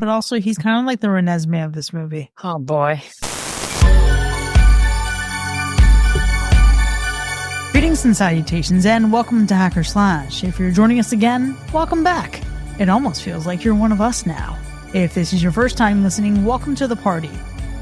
but also he's kind of like the Renesmee of this movie. Oh, boy. Greetings and salutations, and welcome to Hacker Slash. If you're joining us again, welcome back. It almost feels like you're one of us now. If this is your first time listening, welcome to the party.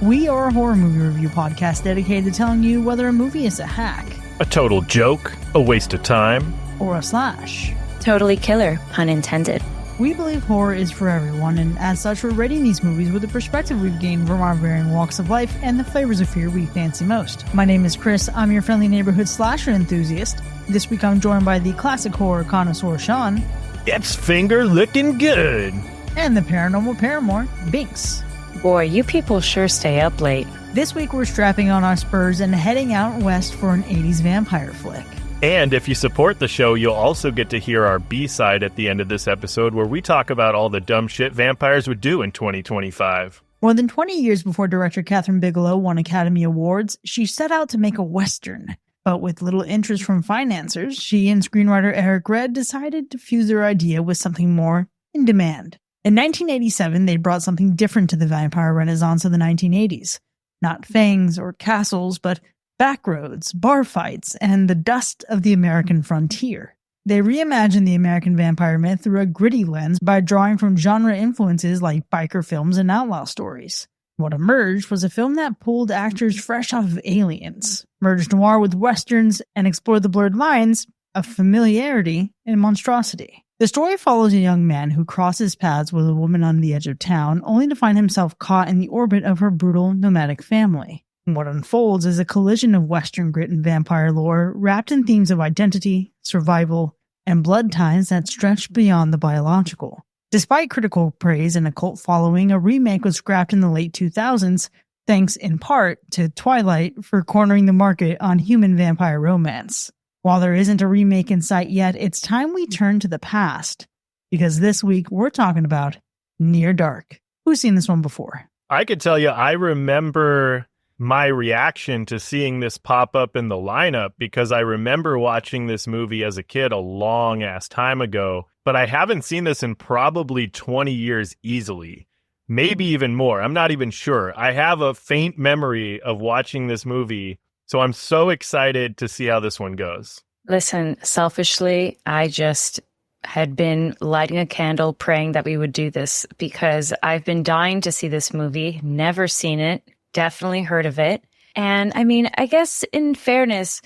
We are a horror movie review podcast dedicated to telling you whether a movie is a hack, a total joke, a waste of time, or a slash. Totally killer, pun intended. We believe horror is for everyone, and as such, we're rating these movies with the perspective we've gained from our varying walks of life and the flavors of fear we fancy most. My name is Chris. I'm your friendly neighborhood slasher enthusiast. This week I'm joined by the classic horror connoisseur, Sean. It's finger looking good. And the paranormal paramour, Binks. Boy, you people sure stay up late. This week we're strapping on our spurs and heading out west for an 80s vampire flick. And if you support the show, you'll also get to hear our B-side at the end of this episode where we talk about all the dumb shit vampires would do in 2025. More than 20 years before director Catherine Bigelow won Academy Awards, she set out to make a Western. But with little interest from financiers, she and screenwriter Eric Red decided to fuse their idea with something more in demand. In 1987, they brought something different to the vampire renaissance of the 1980s. Not fangs or castles, but backroads, bar fights, and the dust of the American frontier. They reimagined the American vampire myth through a gritty lens by drawing from genre influences like biker films and outlaw stories. What emerged was a film that pulled actors fresh off of Aliens, merged noir with westerns, and explored the blurred lines of familiarity and monstrosity. The story follows a young man who crosses paths with a woman on the edge of town, only to find himself caught in the orbit of her brutal nomadic family. What unfolds is a collision of Western grit and vampire lore, wrapped in themes of identity, survival, and blood ties that stretch beyond the biological. Despite critical praise and a cult following, a remake was scrapped in the late 2000s, thanks in part to Twilight for cornering the market on human vampire romance. While there isn't a remake in sight yet, it's time we turn to the past, because this week we're talking about Near Dark. Who's seen this one before? I could tell you, I remember my reaction to seeing this pop up in the lineup because I remember watching this movie as a kid a long ass time ago, but I haven't seen this in probably 20 years easily, maybe even more. I'm not even sure. I have a faint memory of watching this movie, so I'm so excited to see how this one goes. Listen, selfishly, I just had been lighting a candle praying that we would do this because I've been dying to see this movie, never seen it. Definitely heard of it. And I mean, I guess in fairness,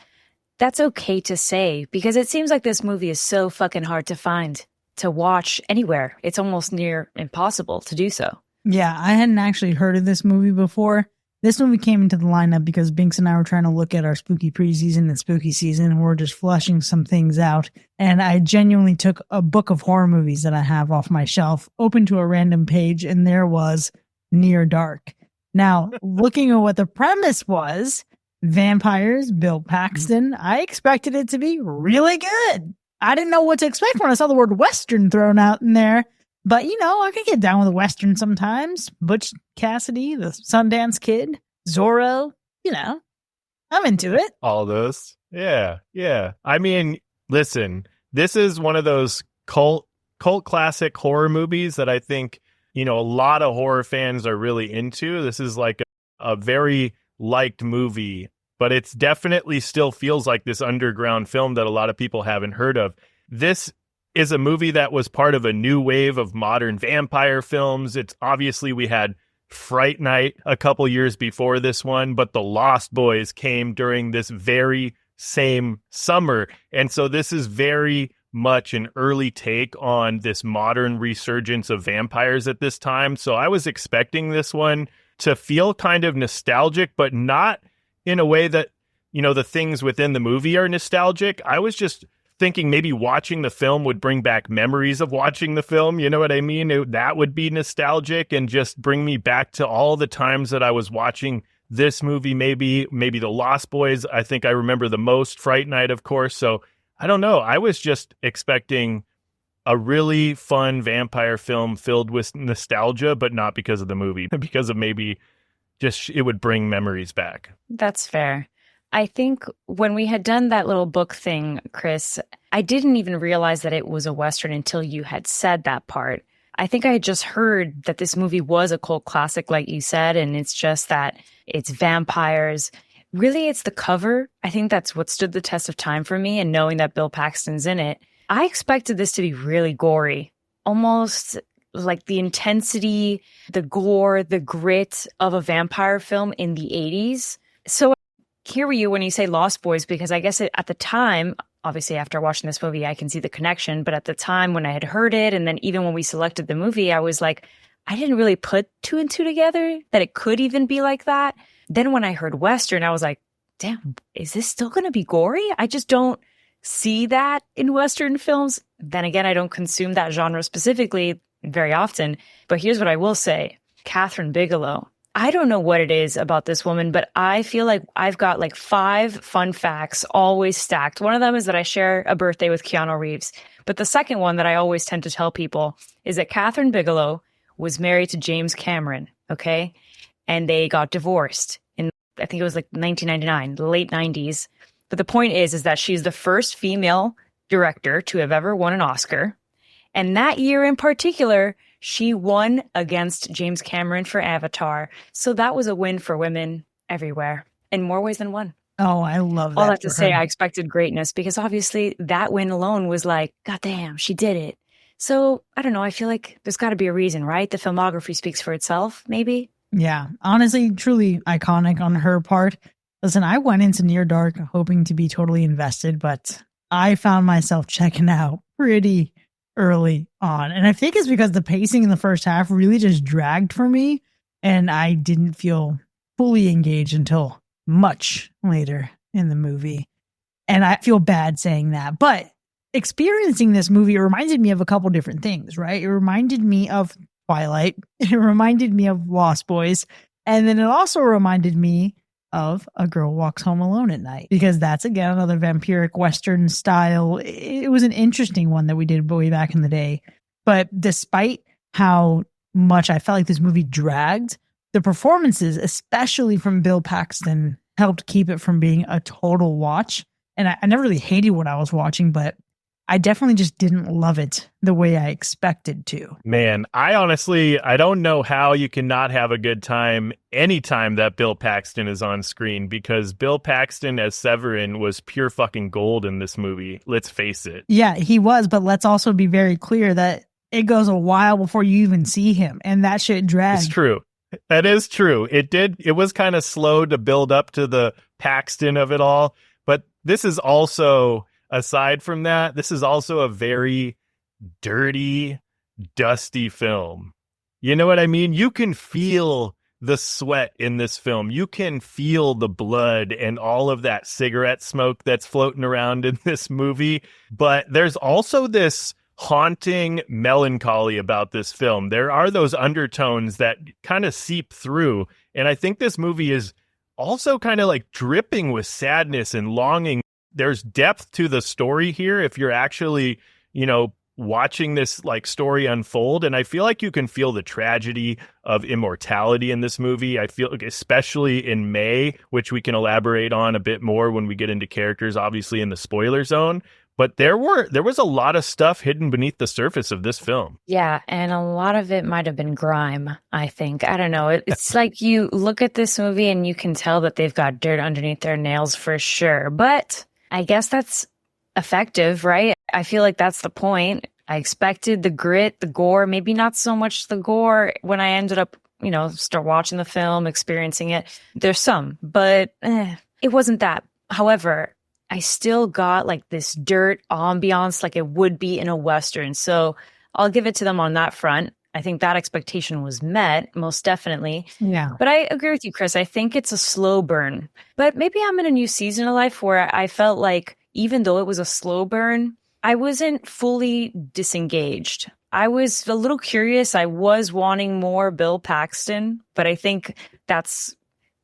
that's okay to say because it seems like this movie is so fucking hard to find, to watch anywhere. It's almost near impossible to do so. Yeah, I hadn't actually heard of this movie before. This movie came into the lineup because Binks and I were trying to look at our spooky preseason and spooky season, and we're just flushing some things out. And I genuinely took a book of horror movies that I have off my shelf, opened to a random page, and there was Near Dark. Now, looking at what the premise was, vampires, Bill Paxton, I expected it to be really good. I didn't know what to expect when I saw the word Western thrown out in there. But, you know, I can get down with a Western sometimes. Butch Cassidy, the Sundance Kid, Zorro, you know, I'm into it. All those. Yeah. I mean, listen, this is one of those cult classic horror movies that I think, you know, a lot of horror fans are really into. This is like a very liked movie, but it's definitely still feels like this underground film that a lot of people haven't heard of. This is a movie that was part of a new wave of modern vampire films. It's obviously we had Fright Night a couple years before this one, but the Lost Boys came during this very same summer. And so this is very much an early take on this modern resurgence of vampires at this time. So I was expecting this one to feel kind of nostalgic, but not in a way that, you know, the things within the movie are nostalgic. I was just thinking maybe watching the film would bring back memories of watching the film. You know what I mean? That would be nostalgic and just bring me back to all the times that I was watching this movie. Maybe the Lost Boys. I think I remember the most. Fright Night, of course. So I don't know. I was just expecting a really fun vampire film filled with nostalgia, but not because of the movie, because of maybe just it would bring memories back. That's fair. I think when we had done that little book thing, Chris, I didn't even realize that it was a Western until you had said that part. I think I had just heard that this movie was a cult classic, like you said, and it's just that it's vampires. Really, it's the cover. I think that's what stood the test of time for me, and knowing that Bill Paxton's in it. I expected this to be really gory, almost like the intensity, the gore, the grit of a vampire film in the 80s. So I hear you when you say Lost Boys, because I guess at the time, obviously after watching this movie, I can see the connection. But at the time when I had heard it, and then even when we selected the movie, I was like, I didn't really put two and two together that it could even be like that. Then when I heard Western, I was like, damn, is this still going to be gory? I just don't see that in Western films. Then again, I don't consume that genre specifically very often. But here's what I will say. Catherine Bigelow. I don't know what it is about this woman, but I feel like I've got like 5 fun facts always stacked. One of them is that I share a birthday with Keanu Reeves. But the second one that I always tend to tell people is that Catherine Bigelow was married to James Cameron, okay? And they got divorced in, I think it was like 1999, the late 90s. But the point is that she's the first female director to have ever won an Oscar. And that year in particular, she won against James Cameron for Avatar. So that was a win for women everywhere in more ways than one. Oh, I love that. All I have to say, I expected greatness because obviously that win alone was like, God damn, she did it. So I don't know. I feel like there's got to be a reason, right? The filmography speaks for itself, maybe. Yeah, honestly, truly iconic on her part. Listen, I went into Near Dark hoping to be totally invested, but I found myself checking out pretty early on. And I think it's because the pacing in the first half really just dragged for me, and I didn't feel fully engaged until much later in the movie. And I feel bad saying that, but experiencing this movie, it reminded me of a couple different things, right? It reminded me of Twilight. It reminded me of Lost Boys. And then it also reminded me of A Girl Walks Home Alone at Night, because that's, again, another vampiric Western style. It was an interesting one that we did way back in the day. But despite how much I felt like this movie dragged, the performances, especially from Bill Paxton, helped keep it from being a total watch. And I never really hated what I was watching, but I definitely just didn't love it the way I expected to. Man, I don't know how you cannot have a good time anytime that Bill Paxton is on screen, because Bill Paxton as Severin was pure fucking gold in this movie. Let's face it. Yeah, he was, but let's also be very clear that it goes a while before you even see him, and that shit drags. It's true. That is true. It was kind of slow to build up to the Paxton of it all, but this is also, aside from that, this is also a very dirty, dusty film. You know what I mean? You can feel the sweat in this film. You can feel the blood and all of that cigarette smoke that's floating around in this movie. But there's also this haunting melancholy about this film. There are those undertones that kind of seep through. And I think this movie is also kind of like dripping with sadness and longing. There's depth to the story here if you're actually, watching this like story unfold. And I feel like you can feel the tragedy of immortality in this movie. I feel like, especially in May, which we can elaborate on a bit more when we get into characters, obviously in the spoiler zone. But there was a lot of stuff hidden beneath the surface of this film. Yeah, and a lot of it might have been grime, I think. I don't know. It's like you look at this movie and you can tell that they've got dirt underneath their nails for sure. But I guess that's effective, right? I feel like that's the point. I expected the grit, the gore, maybe not so much the gore when I ended up, start watching the film, experiencing it. There's some, but it wasn't that. However, I still got like this dirt ambiance like it would be in a Western. So I'll give it to them on that front. I think that expectation was met, most definitely. Yeah. But I agree with you, Chris. I think it's a slow burn. But maybe I'm in a new season of life where I felt like even though it was a slow burn, I wasn't fully disengaged. I was a little curious. I was wanting more Bill Paxton, but I think that's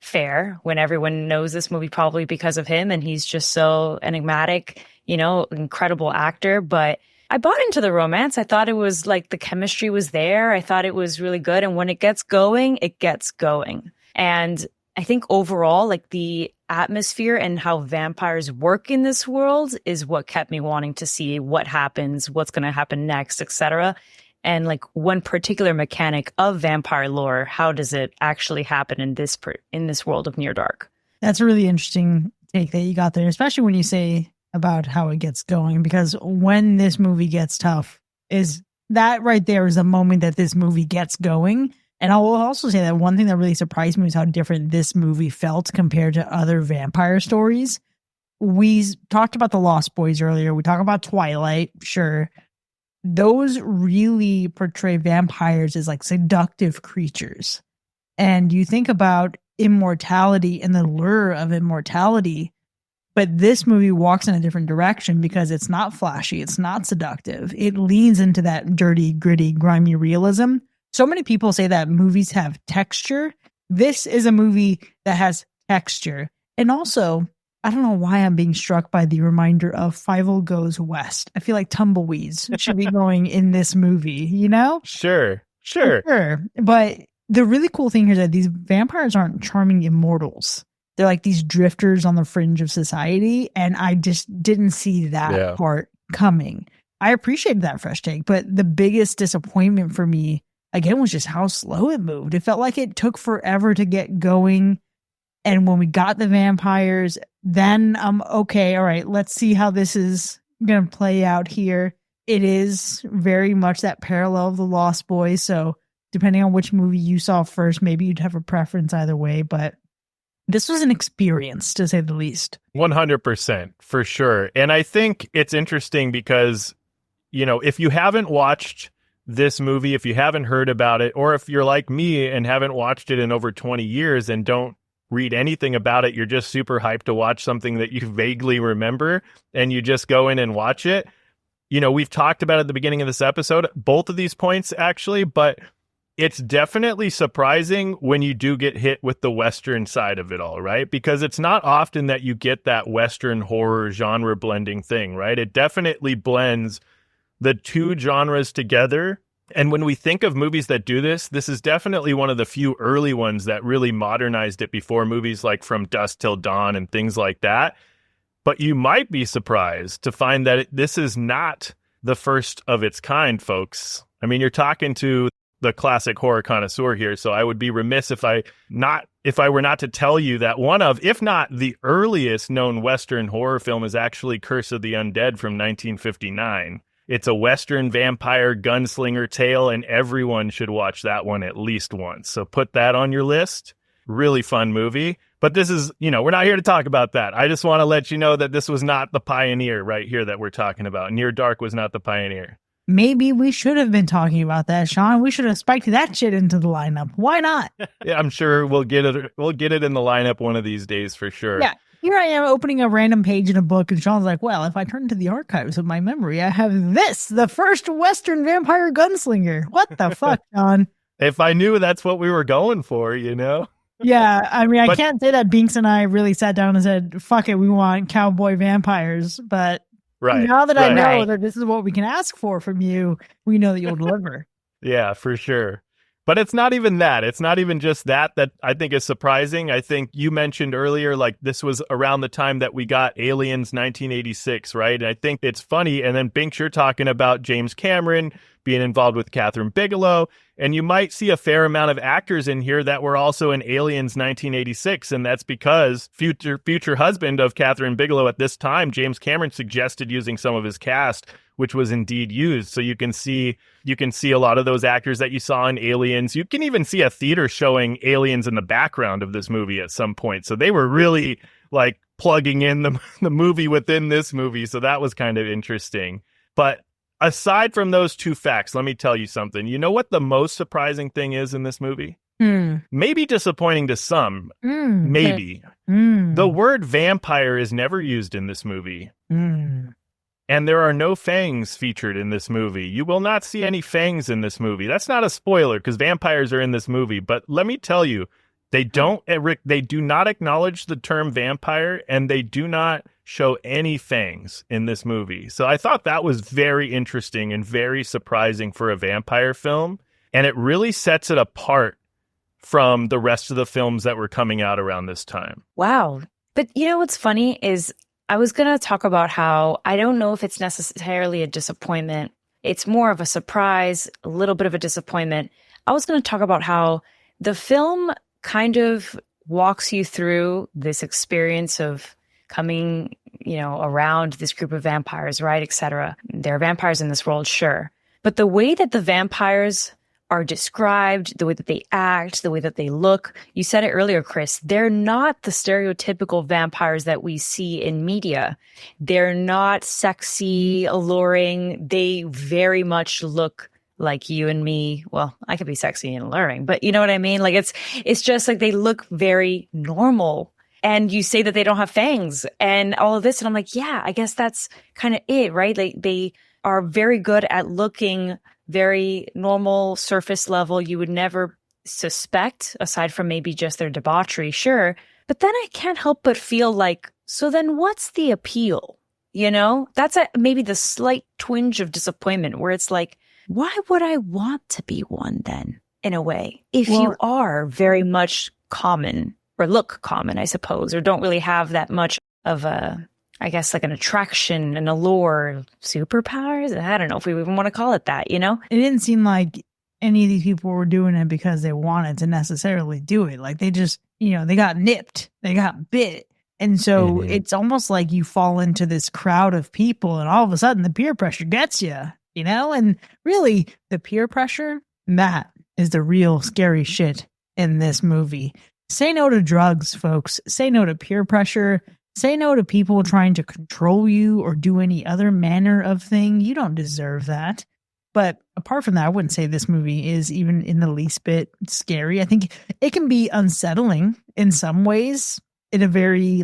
fair when everyone knows this movie probably because of him, and he's just so enigmatic, incredible actor. But I bought into the romance. I thought it was like the chemistry was there. I thought it was really good. And when it gets going, it gets going. And I think overall, like the atmosphere and how vampires work in this world is what kept me wanting to see what happens, what's going to happen next, etc. and like one particular mechanic of vampire lore. How does it actually happen in this world of Near Dark? That's a really interesting take that you got there, especially when you say about how it gets going, because when this movie gets tough, is that right there is a moment that this movie gets going. And I will also say that one thing that really surprised me was how different this movie felt compared to other vampire stories. We talked about the Lost Boys earlier. We talked about Twilight, sure. Those really portray vampires as like seductive creatures. And you think about immortality and the lure of immortality, but this movie walks in a different direction because it's not flashy, it's not seductive. It leans into that dirty, gritty, grimy realism. So many people say that movies have texture. This is a movie that has texture. And also, I don't know why I'm being struck by the reminder of Fievel Goes West. I feel like tumbleweeds should be going in this movie, you know? Sure. But the really cool thing here is that these vampires aren't charming immortals. They're like these drifters on the fringe of society. And I just didn't see that part coming. I appreciated that fresh take, but the biggest disappointment for me, again, was just how slow it moved. It felt like it took forever to get going. And when we got the vampires, then okay, all right, let's see how this is going to play out here. It is very much that parallel of the Lost Boys. So depending on which movie you saw first, maybe you'd have a preference either way. But this was an experience, to say the least. 100%, for sure. And I think it's interesting because, you know, if you haven't watched this movie, if you haven't heard about it, or if you're like me and haven't watched it in over 20 years and don't read anything about it, you're just super hyped to watch something that you vaguely remember, and you just go in and watch it. You know, we've talked about at the beginning of this episode, both of these points actually, but it's definitely surprising when you do get hit with the Western side of it all, right? Because it's not often that you get that Western horror genre blending thing, right? It definitely blends the two genres together. And when we think of movies that do this, this is definitely one of the few early ones that really modernized it before movies like From Dusk Till Dawn and things like that. But you might be surprised to find that this is not the first of its kind, folks. I mean, you're talking to the classic horror connoisseur here, so I would be remiss if I were not to tell you that one of, if not the earliest known Western horror film, is actually Curse of the Undead from 1959. It's a Western vampire gunslinger tale, and everyone should watch that one at least once. So put that on your list. Really fun movie. But this is, you know, we're not here to talk about that. I just want to let you know that this was not the pioneer right here that we're talking about. Near Dark was not the pioneer. Maybe we should have been talking about that, Sean. We should have spiked that shit into the lineup. Why not? Yeah, I'm sure we'll get it. We'll get it in the lineup one of these days for sure. Yeah. Here I am opening a random page in a book, and Sean's like, well, if I turn to the archives of my memory, I have this, the first Western vampire gunslinger. What the fuck, Sean? If I knew that's what we were going for, you know? Yeah, I mean, I can't say that Binks and I really sat down and said, fuck it, we want cowboy vampires. But now that I know that this is what we can ask for from you, we know that you'll deliver. Yeah, for sure. But it's not even that. It's not even just that I think is surprising. I think you mentioned earlier, like, this was around the time that we got Aliens 1986, right? And I think it's funny. And then Binks, you're talking about James Cameron being involved with Catherine Bigelow. And you might see a fair amount of actors in here that were also in Aliens 1986. And that's because future husband of Catherine Bigelow at this time, James Cameron, suggested using some of his cast, which was indeed used. So you can see a lot of those actors that you saw in Aliens. You can even see a theater showing Aliens in the background of this movie at some point. So they were really like plugging in the movie within this movie. So that was kind of interesting. But aside from those two facts, let me tell you something. You know what the most surprising thing is in this movie? Maybe disappointing to some. Maybe. The word vampire is never used in this movie. And there are no fangs featured in this movie. You will not see any fangs in this movie. That's not a spoiler because vampires are in this movie. But let me tell you, they do not acknowledge the term vampire, and they do not show any fangs in this movie. So I thought that was very interesting and very surprising for a vampire film. And it really sets it apart from the rest of the films that were coming out around this time. Wow. But you know what's funny is I was going to talk about how I don't know if it's necessarily a disappointment It's more of a surprise, a little bit of a disappointment. I was going to talk about how the film kind of walks you through this experience of coming, around this group of vampires, right, etc. There are vampires in this world, sure. But the way that the vampires are described, the way that they act, the way that they look, you said it earlier, Chris, they're not the stereotypical vampires that we see in media. They're not sexy, alluring. They very much look like you and me. Well, I could be sexy and alluring, but you know what I mean? Like it's just like they look very normal. And you say that they don't have fangs and all of this. And I'm like, yeah, I guess that's kind of it, right? Like they are very good at looking very normal, surface level. You would never suspect, aside from maybe just their debauchery, sure. But then I can't help but feel like, so then what's the appeal? That's maybe the slight twinge of disappointment where it's like, why would I want to be one then, in a way, if you are very much common or look common, I suppose, or don't really have that much of I guess, like an attraction, an allure, superpowers? I don't know if we even want to call it that, It didn't seem like any of these people were doing it because they wanted to necessarily do it. Like they just, they got nipped, they got bit. And so it's almost like you fall into this crowd of people and all of a sudden the peer pressure gets you, And really the peer pressure, that is the real scary shit in this movie. Say no to drugs, folks. Say no to peer pressure. Say no to people trying to control you or do any other manner of thing. You don't deserve that. But apart from that, I wouldn't say this movie is even in the least bit scary. I think it can be unsettling in some ways, in a very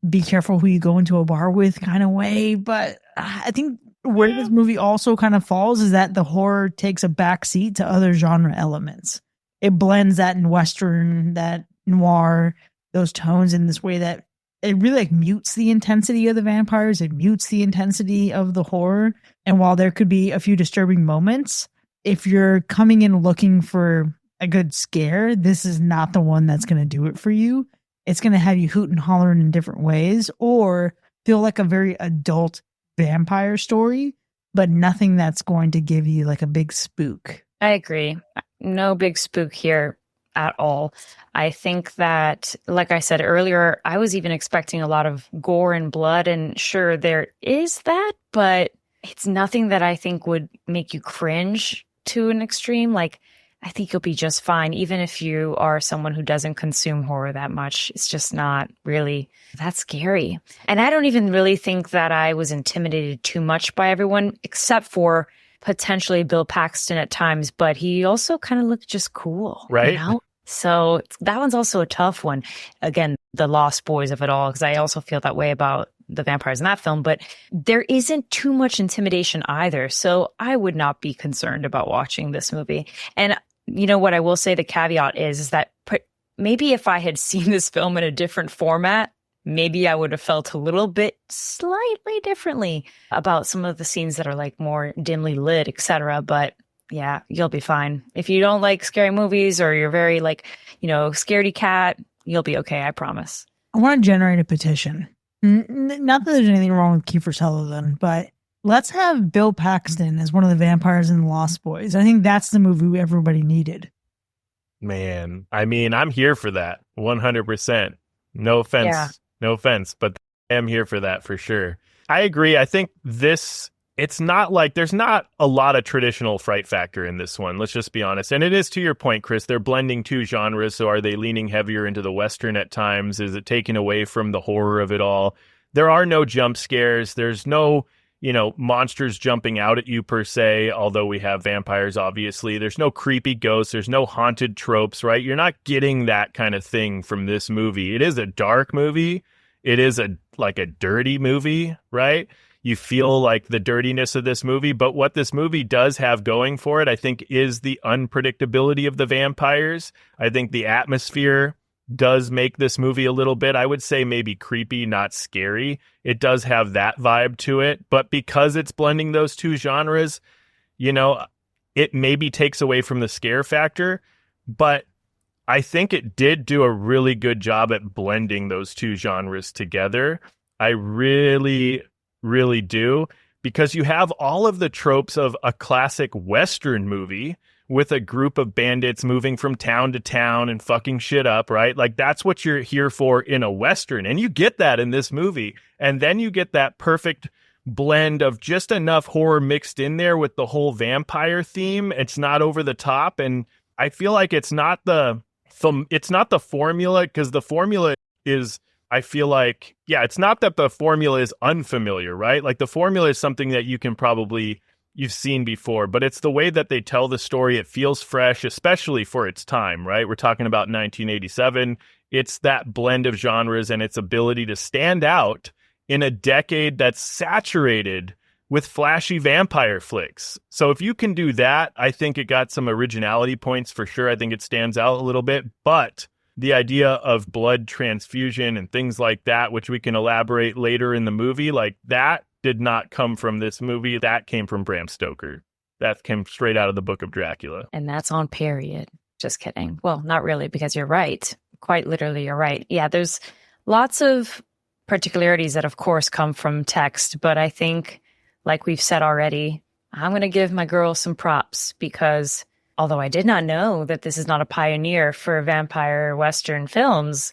be careful who you go into a bar with kind of way. But I think where this movie also kind of falls is that the horror takes a backseat to other genre elements. It blends that in Western, that noir, those tones in this way that it really mutes the intensity of the vampires. It mutes the intensity of the horror. And while there could be a few disturbing moments, if you're coming in looking for a good scare, this is not the one that's going to do it for you. It's going to have you hoot and hollering in different ways or feel like a very adult vampire story, but nothing that's going to give you a big spook. I agree. No big spook here at all. I think that, like I said earlier, I was even expecting a lot of gore and blood, and sure, there is that, but it's nothing that I think would make you cringe to an extreme. I think you'll be just fine, even if you are someone who doesn't consume horror that much. It's just not really that scary. And I don't even really think that I was intimidated too much by everyone, except for potentially Bill Paxton at times, but he also kind of looked just cool. Right. So that one's also a tough one. Again, the Lost Boys of it all, because I also feel that way about the vampires in that film, but there isn't too much intimidation either. So I would not be concerned about watching this movie. And what I will say, the caveat is that maybe if I had seen this film in a different format, maybe I would have felt a little bit slightly differently about some of the scenes that are more dimly lit, etc. But yeah, you'll be fine. If you don't like scary movies or you're very scaredy cat, you'll be okay. I promise. I want to generate a petition. Not that there's anything wrong with Kiefer Sutherland, but let's have Bill Paxton as one of the vampires in Lost Boys. I think that's the movie everybody needed. Man, I mean, I'm here for that 100%. No offense. Yeah. No offense, but I am here for that for sure. I agree. I think it's not there's not a lot of traditional fright factor in this one. Let's just be honest. And it is, to your point, Chris, they're blending two genres. So are they leaning heavier into the Western at times? Is it taking away from the horror of it all? There are no jump scares. There's no, monsters jumping out at you per se, although we have vampires, obviously. There's no creepy ghosts. There's no haunted tropes, right? You're not getting that kind of thing from this movie. It is a dark movie. It is a dirty movie, right? You feel the dirtiness of this movie, but what this movie does have going for it, I think, is the unpredictability of the vampires. I think the atmosphere does make this movie a little bit, I would say, maybe creepy, not scary. It does have that vibe to it, but because it's blending those two genres, it maybe takes away from the scare factor, but I think it did do a really good job at blending those two genres together. I really, really do, because you have all of the tropes of a classic Western movie with a group of bandits moving from town to town and fucking shit up, right? Like that's what you're here for in a Western. And you get that in this movie. And then you get that perfect blend of just enough horror mixed in there with the whole vampire theme. It's not over the top. And I feel like it's not the formula, because the formula is, I feel like, yeah, it's not that the formula is unfamiliar, right? Like the formula is something that you've seen before, but it's the way that they tell the story. It feels fresh, especially for its time, right? We're talking about 1987. It's that blend of genres and its ability to stand out in a decade that's saturated with flashy vampire flicks. So if you can do that, I think it got some originality points for sure. I think it stands out a little bit, but the idea of blood transfusion and things like that, which we can elaborate later in the movie, like that did not come from this movie. That came from Bram Stoker. That came straight out of the Book of Dracula. And that's on period. Just kidding. Well, not really, because you're right. Quite literally, you're right. Yeah, there's lots of particularities that, of course, come from text. But I think, like we've said already, I'm going to give my girl some props because although I did not know that this is not a pioneer for vampire Western films,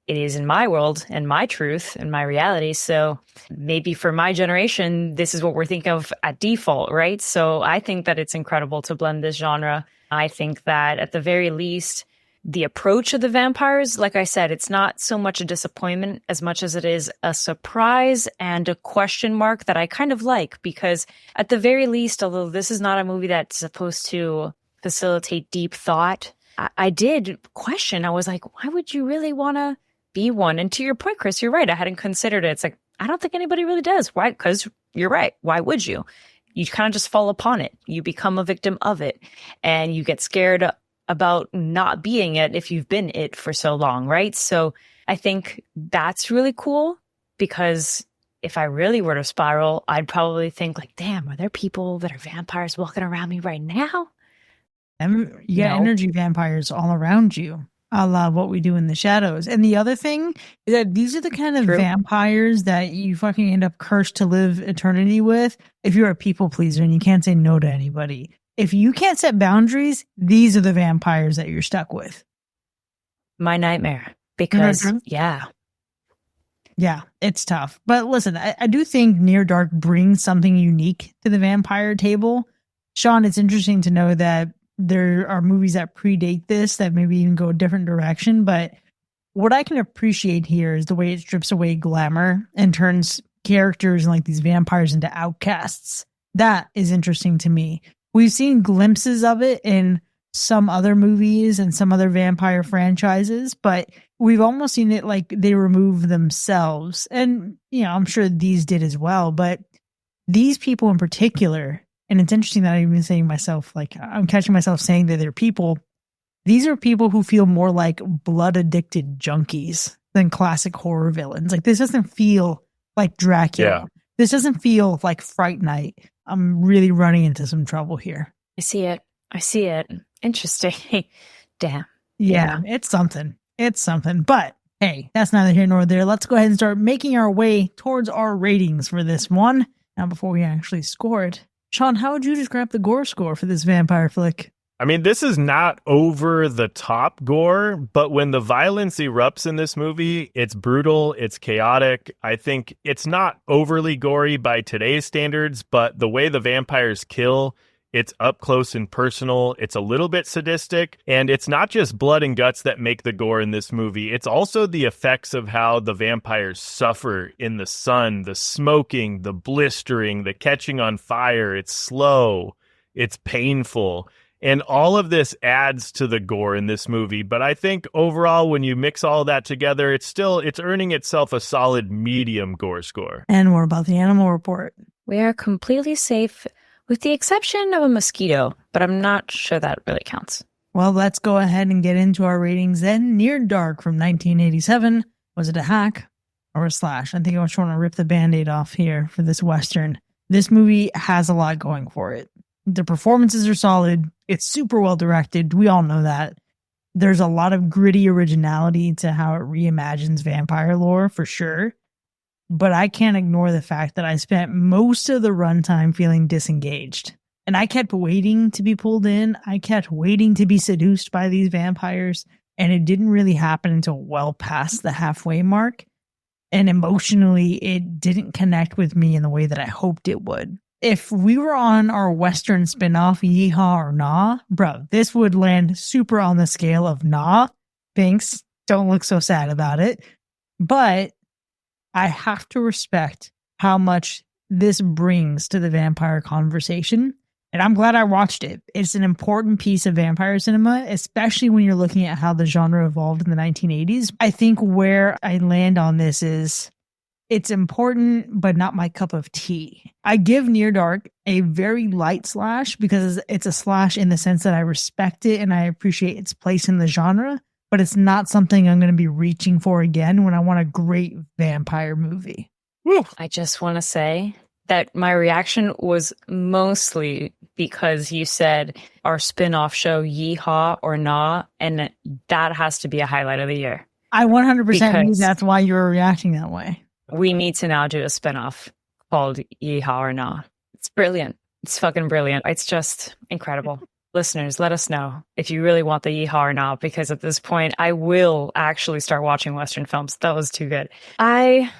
it is in my world and my truth and my reality. So maybe for my generation, this is what we're thinking of at default, right? So I think that it's incredible to blend this genre. I think that at the very least, the approach of the vampires, like I said, it's not so much a disappointment as much as it is a surprise and a question mark that I kind of like, because at the very least, although this is not a movie that's supposed to facilitate deep thought, I did question. I was like, why would you really want to be one? And to your point, Chris, you're right. I hadn't considered it. It's like, I don't think anybody really does. Why? Because you're right. Why would you? You kind of just fall upon it. You become a victim of it and you get scared about not being it if you've been it for so long, right? So I think that's really cool, because if I really were to spiral, I'd probably think like, damn, are there people that are vampires walking around me right now? And you got energy vampires all around you, a la What We Do in the Shadows. And the other thing is that these are the kind of vampires that you fucking end up cursed to live eternity with if you're a people pleaser and you can't say no to anybody. If you can't set boundaries, these are the vampires that you're stuck with. My nightmare. Because, yeah, it's tough. But listen, I do think Near Dark brings something unique to the vampire table. Sean, it's interesting to know that there are movies that predate this that maybe even go a different direction. But what I can appreciate here is the way it strips away glamour and turns characters like these vampires into outcasts. That is interesting to me. We've seen glimpses of it in some other movies and some other vampire franchises, but we've almost seen it like they remove themselves. And, I'm sure these did as well, but these people in particular, and it's interesting that I'm even saying myself, like I'm catching myself saying that they're people. These are people who feel more like blood addicted junkies than classic horror villains. Like this doesn't feel like Dracula. Yeah. This doesn't feel like Fright Night. I'm really running into some trouble here. I see it. Interesting. Damn. Yeah, it's something. But hey, that's neither here nor there. Let's go ahead and start making our way towards our ratings for this one. Now, before we actually score it, Sean, how would you describe the gore score for this vampire flick? I mean, this is not over the top gore, but when the violence erupts in this movie, it's brutal, it's chaotic. I think it's not overly gory by today's standards, but the way the vampires kill, it's up close and personal. It's a little bit sadistic, and it's not just blood and guts that make the gore in this movie. It's also the effects of how the vampires suffer in the sun, the smoking, the blistering, the catching on fire. It's slow, it's painful. And all of this adds to the gore in this movie. But I think overall, when you mix all that together, it's earning itself a solid medium gore score. And what about the animal report? We are completely safe with the exception of a mosquito, but I'm not sure that really counts. Well, let's go ahead and get into our ratings then. Near Dark from 1987. Was it a hack or a slash? I think I was trying to rip the Band-Aid off here for this Western. This movie has a lot going for it. The performances are solid. It's super well directed. We all know that. There's a lot of gritty originality to how it reimagines vampire lore, for sure. but I can't ignore the fact that I spent most of the runtime feeling disengaged. And I kept waiting to be pulled in. I kept waiting to be seduced by these vampires. And it didn't really happen until well past the halfway mark. And emotionally, it didn't connect with me in the way that I hoped it would. If we were on our Western spinoff, Yeehaw or Nah, bro, this would land super on the scale of Nah. Thanks. Don't look so sad about it. But I have to respect how much this brings to the vampire conversation. And I'm glad I watched it. It's an important piece of vampire cinema, especially when you're looking at how the genre evolved in the 1980s. I think where I land on this is it's important, but not my cup of tea. I give Near Dark a very light slash because it's a slash in the sense that I respect it and I appreciate its place in the genre, but it's not something I'm going to be reaching for again when I want a great vampire movie. Woo. I just want to say that my reaction was mostly because you said our spin-off show Yeehaw or Nah, and that has to be a highlight of the year. I 100% knew that's why you were reacting that way. We need to now do a spinoff called Yeehaw or Nah. It's brilliant. It's fucking brilliant. It's just incredible. Listeners, let us know if you really want the Yeehaw or Nah, because at this point, I will actually start watching Western films. That was too good. I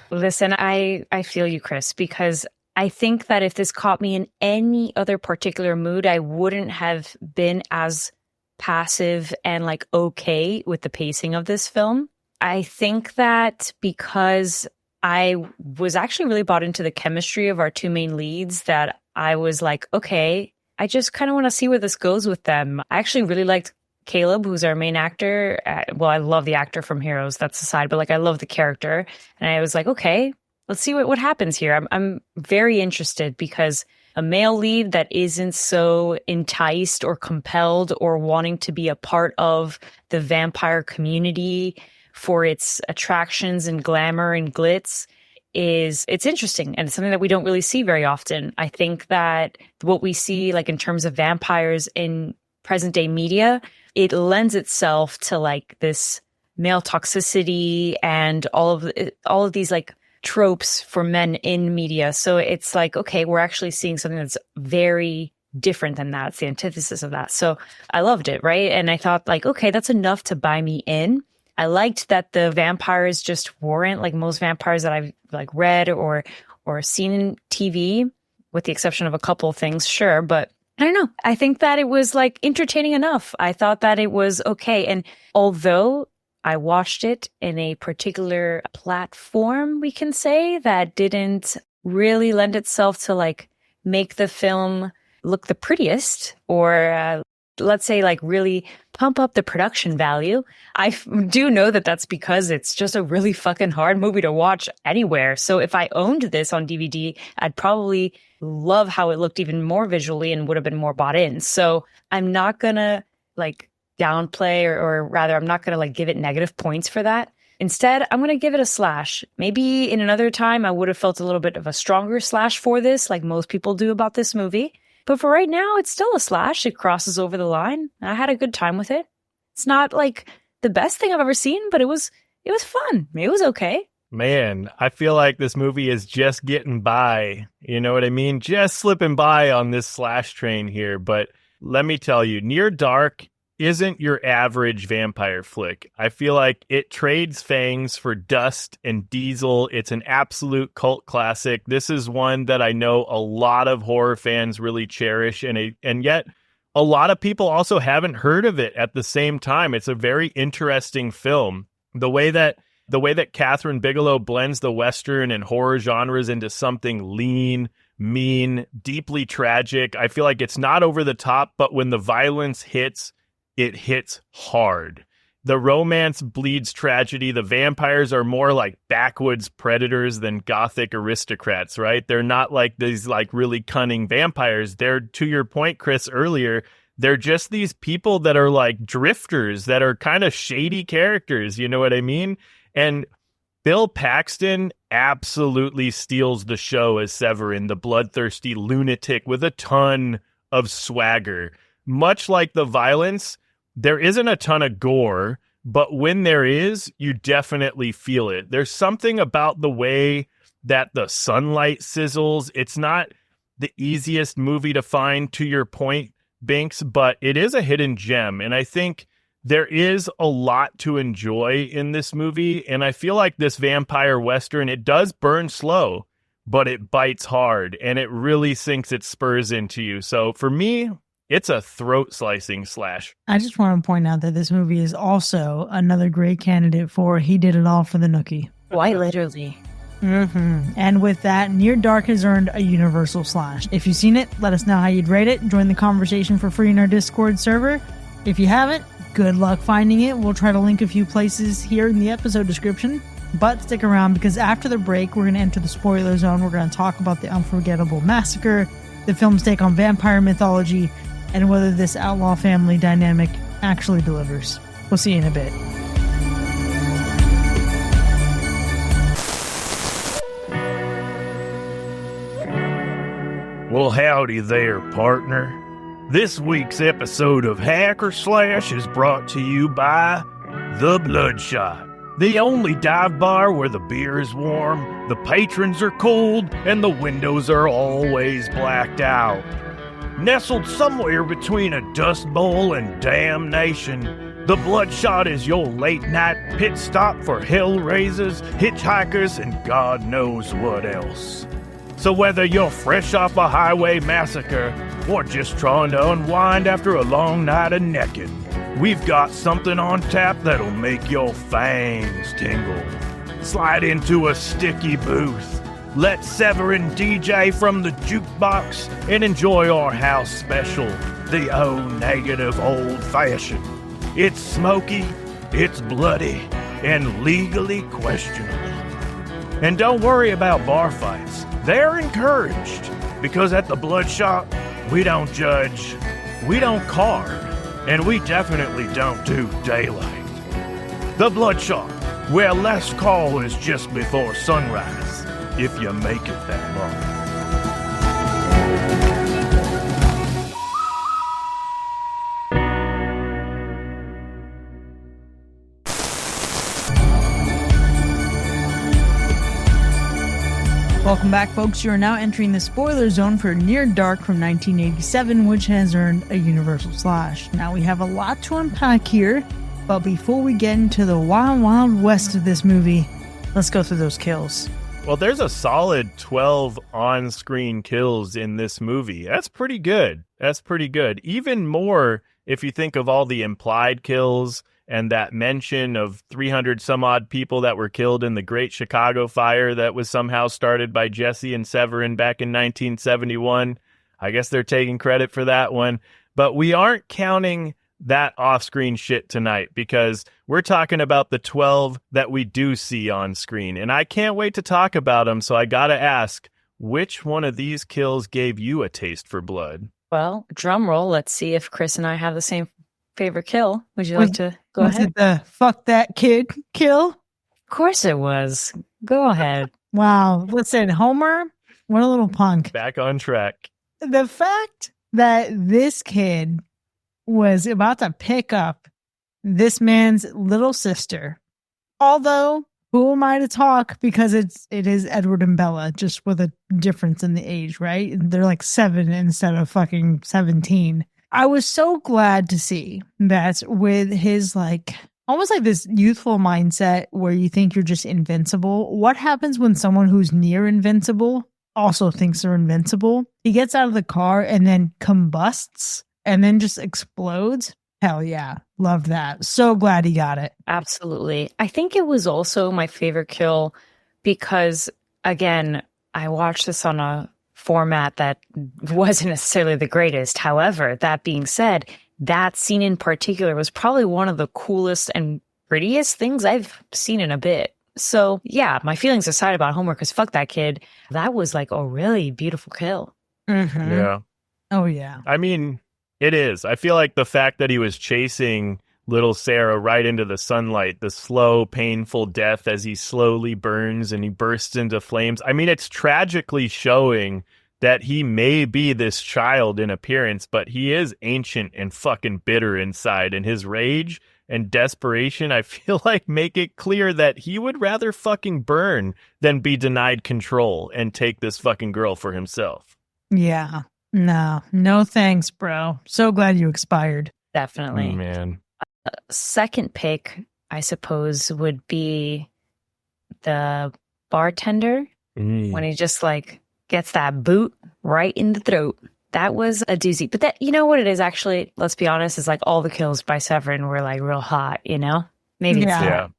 feel you, Chris, because I think that if this caught me in any other particular mood, I wouldn't have been as passive and like okay with the pacing of this film. I think that because I was actually really bought into the chemistry of our two main leads, that I was like, okay, I just kind of want to see where this goes with them. I actually really liked Caleb, who's our main actor. Well, I love the actor from Heroes, that's aside, but like I love the character. And I was like, okay, let's see what happens here. I'm very interested because a male lead that isn't so enticed or compelled or wanting to be a part of the vampire community for its attractions and glamour and glitz it's interesting, and it's something that we don't really see very often. I think that what we see like in terms of vampires in present day media, it lends itself to like this male toxicity and all of these like tropes for men in media. So it's like, okay, we're actually seeing something that's very different than that. It's the antithesis of that. So I loved it, right? And I thought like, okay, that's enough to buy me in. I liked that the vampires just weren't like most vampires that I've like read or seen in TV, with the exception of a couple of things, sure. But I don't know. I think that it was like entertaining enough. I thought that it was okay. And although I watched it in a particular platform, we can say, that didn't really lend itself to like make the film look the prettiest or let's say like really pump up the production value. I do know that that's because it's just a really fucking hard movie to watch anywhere. So if I owned this on DVD, I'd probably love how it looked even more visually and would have been more bought in. So I'm not gonna like downplay or rather I'm not gonna like give it negative points for that. Instead, I'm gonna give it a slash. Maybe in another time I would have felt a little bit of a stronger slash for this, like most people do about this movie. But for right now, it's still a slash. It crosses over the line. I had a good time with it. It's not like the best thing I've ever seen, but it was fun. It was okay. Man, I feel like this movie is just getting by. You know what I mean? Just slipping by on this slash train here. But let me tell you, Near Dark isn't your average vampire flick. I feel like it trades fangs for dust and diesel. It's an absolute cult classic. This is one that I know a lot of horror fans really cherish, and yet a lot of people also haven't heard of it at the same time. It's a very interesting film. The way that Catherine Bigelow blends the Western and horror genres into something lean, mean, deeply tragic. I feel like it's not over the top, but when the violence hits, it hits hard. The romance bleeds tragedy. The vampires are more like backwoods predators than gothic aristocrats, right? They're not like these like really cunning vampires. They're, to your point, Chris, earlier, they're just these people that are like drifters that are kind of shady characters. You know what I mean? And Bill Paxton absolutely steals the show as Severin, the bloodthirsty lunatic with a ton of swagger. Much like the violence, there isn't a ton of gore, but when there is, you definitely feel it. There's something about the way that the sunlight sizzles. It's not the easiest movie to find, to your point, Binks, but it is a hidden gem. And I think there is a lot to enjoy in this movie. And I feel like this vampire Western, it does burn slow, but it bites hard and it really sinks its spurs into you. So for me, it's a throat-slicing slash. I just want to point out that this movie is also another great candidate for He Did It All for the Nookie. Quite literally. And with that, Near Dark has earned a universal slash. If you've seen it, let us know how you'd rate it. Join the conversation for free in our Discord server. If you haven't, good luck finding it. We'll try to link a few places here in the episode description. But stick around, because after the break, we're going to enter the spoiler zone. We're going to talk about the unforgettable massacre, the film's take on vampire mythology, and whether this outlaw family dynamic actually delivers. We'll see you in a bit. Well, howdy there, partner. This week's episode of Hack or Slash is brought to you by The Bloodshot, the only dive bar where the beer is warm, the patrons are cold, and the windows are always blacked out. Nestled somewhere between a Dust Bowl and damnation, The Bloodshot is your late-night pit stop for hellraisers, hitchhikers, and God knows what else. So whether you're fresh off a highway massacre or just trying to unwind after a long night of necking, we've got something on tap that'll make your fangs tingle. Slide into a sticky booth, let Severin DJ from the jukebox, and enjoy our house special, the O-negative old-fashioned. It's smoky, it's bloody, and legally questionable. And don't worry about bar fights. They're encouraged, because at the Bloodshot, we don't judge, we don't card, and we definitely don't do daylight. The Bloodshot, where last call is just before sunrise, if you make it that long. Welcome back, folks. You are now entering the spoiler zone for Near Dark from 1987, which has earned a universal slash. Now, we have a lot to unpack here, but before we get into the wild, wild west of this movie, let's go through those kills. Well, there's a solid 12 on-screen kills in this movie. That's pretty good. That's pretty good. Even more if you think of all the implied kills and that mention of 300 some odd people that were killed in the Great Chicago Fire that was somehow started by Jesse and Severin back in 1971. I guess they're taking credit for that one. But we aren't counting that off-screen shit tonight, because we're talking about the 12 that we do see on screen. And I can't wait to talk about them, so I gotta ask, which one of these kills gave you a taste for blood? Well, drum roll. Let's see if Chris and I have the same favorite kill. Would you like to go ahead? Was it the fuck that kid kill? Of course it was. Go ahead. Wow. Listen, Homer, what a little punk. Back on track. The fact that this kid was about to pick up this man's little sister, although who am I to talk, because it is Edward and Bella, just with a difference in the age, right? They're like 7 instead of fucking 17. I was so glad to see that with his almost like this youthful mindset where you think you're just invincible. What happens when someone who's near invincible also thinks they're invincible? He gets out of the car and then combusts and then just explodes. Hell yeah. Love that. So glad he got it. Absolutely. I think it was also my favorite kill because, again, I watched this on a format that wasn't necessarily the greatest. However, that being said, that scene in particular was probably one of the coolest and prettiest things I've seen in a bit. So yeah, my feelings aside about Homer, because fuck that kid, that was like a really beautiful kill. Mm-hmm. Yeah. Oh yeah. I mean, it is. I feel like the fact that he was chasing little Sarah right into the sunlight, the slow, painful death as he slowly burns and he bursts into flames. I mean, it's tragically showing that he may be this child in appearance, but he is ancient and fucking bitter inside, and his rage and desperation, I feel like make it clear that he would rather fucking burn than be denied control and take this fucking girl for himself. Yeah. No thanks, bro. So glad you expired. Definitely. Man. Second pick, I suppose, would be the bartender when he just like gets that boot right in the throat. That was a doozy. But that, you know what it is actually, let's be honest, is like all the kills by Severin were like real hot, you know? Maybe it's that.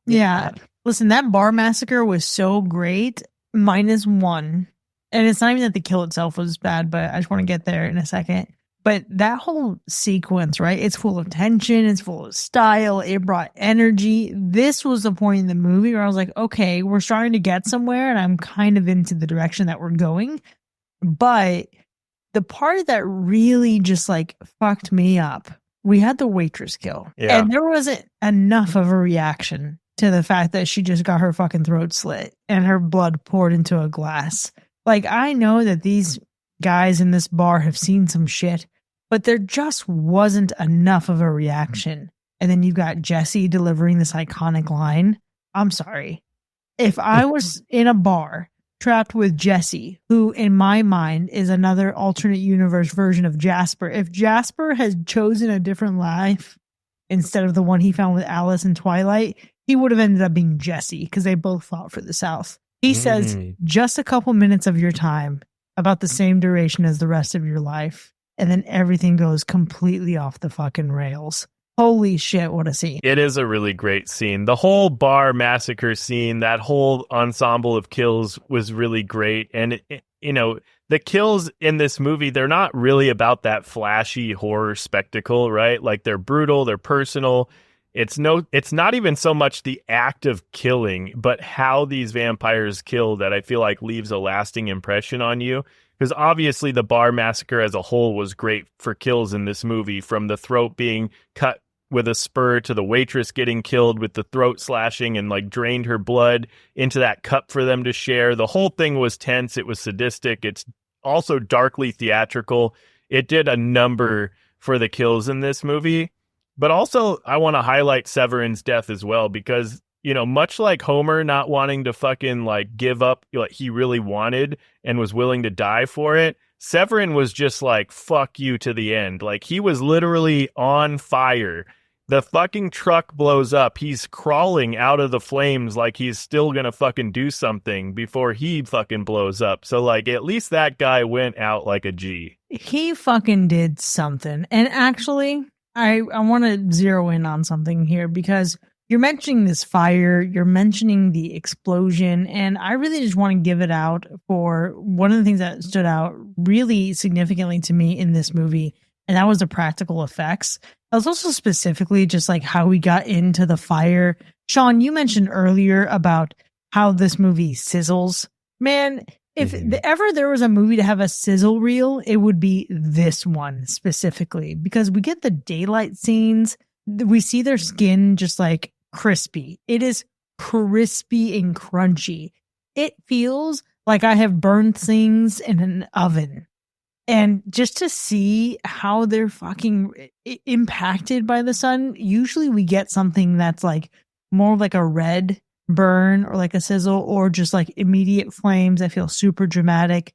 Yeah. Listen, that bar massacre was so great. -1. And it's not even that the kill itself was bad, but I just want to get there in a second. But that whole sequence, right? It's full of tension. It's full of style. It brought energy. This was the point in the movie where I was like, okay, we're starting to get somewhere and I'm kind of into the direction that we're going. But the part that really just like fucked me up, we had the waitress kill. Yeah. And there wasn't enough of a reaction to the fact that she just got her fucking throat slit and her blood poured into a glass. Like, I know that these guys in this bar have seen some shit, but there just wasn't enough of a reaction. And then you've got Jesse delivering this iconic line. I'm sorry. If I was in a bar trapped with Jesse, who in my mind is another alternate universe version of Jasper, if Jasper had chosen a different life instead of the one he found with Alice in Twilight, he would have ended up being Jesse because they both fought for the South. He says, just a couple minutes of your time, about the same duration as the rest of your life. And then everything goes completely off the fucking rails. Holy shit, what a scene. It is a really great scene. The whole bar massacre scene, that whole ensemble of kills was really great. And, you know, the kills in this movie, they're not really about that flashy horror spectacle, right? Like, they're brutal, they're personal. It's not even so much the act of killing, but how these vampires kill that I feel like leaves a lasting impression on you. Because obviously the bar massacre as a whole was great for kills in this movie, from the throat being cut with a spur to the waitress getting killed with the throat slashing and like drained her blood into that cup for them to share. The whole thing was tense. It was sadistic. It's also darkly theatrical. It did a number for the kills in this movie. But also, I want to highlight Severin's death as well, because, you know, much like Homer not wanting to fucking like give up what he really wanted and was willing to die for it, Severin was just like, fuck you to the end. Like, he was literally on fire. The fucking truck blows up. He's crawling out of the flames like he's still gonna fucking do something before he fucking blows up. So, like, at least that guy went out like a G. He fucking did something. And actually, I want to zero in on something here, because you're mentioning this fire, you're mentioning the explosion, and I really just want to give it out for one of the things that stood out really significantly to me in this movie, and that was the practical effects. That was also specifically just like how we got into the fire. Sean, you mentioned earlier about how this movie sizzles. Man, if ever there was a movie to have a sizzle reel, it would be this one specifically, because we get the daylight scenes. We see their skin just like crispy. It is crispy and crunchy. It feels like I have burned things in an oven. And just to see how they're fucking impacted by the sun, usually we get something that's like more like a red burn or like a sizzle, or just like immediate flames that feel super dramatic.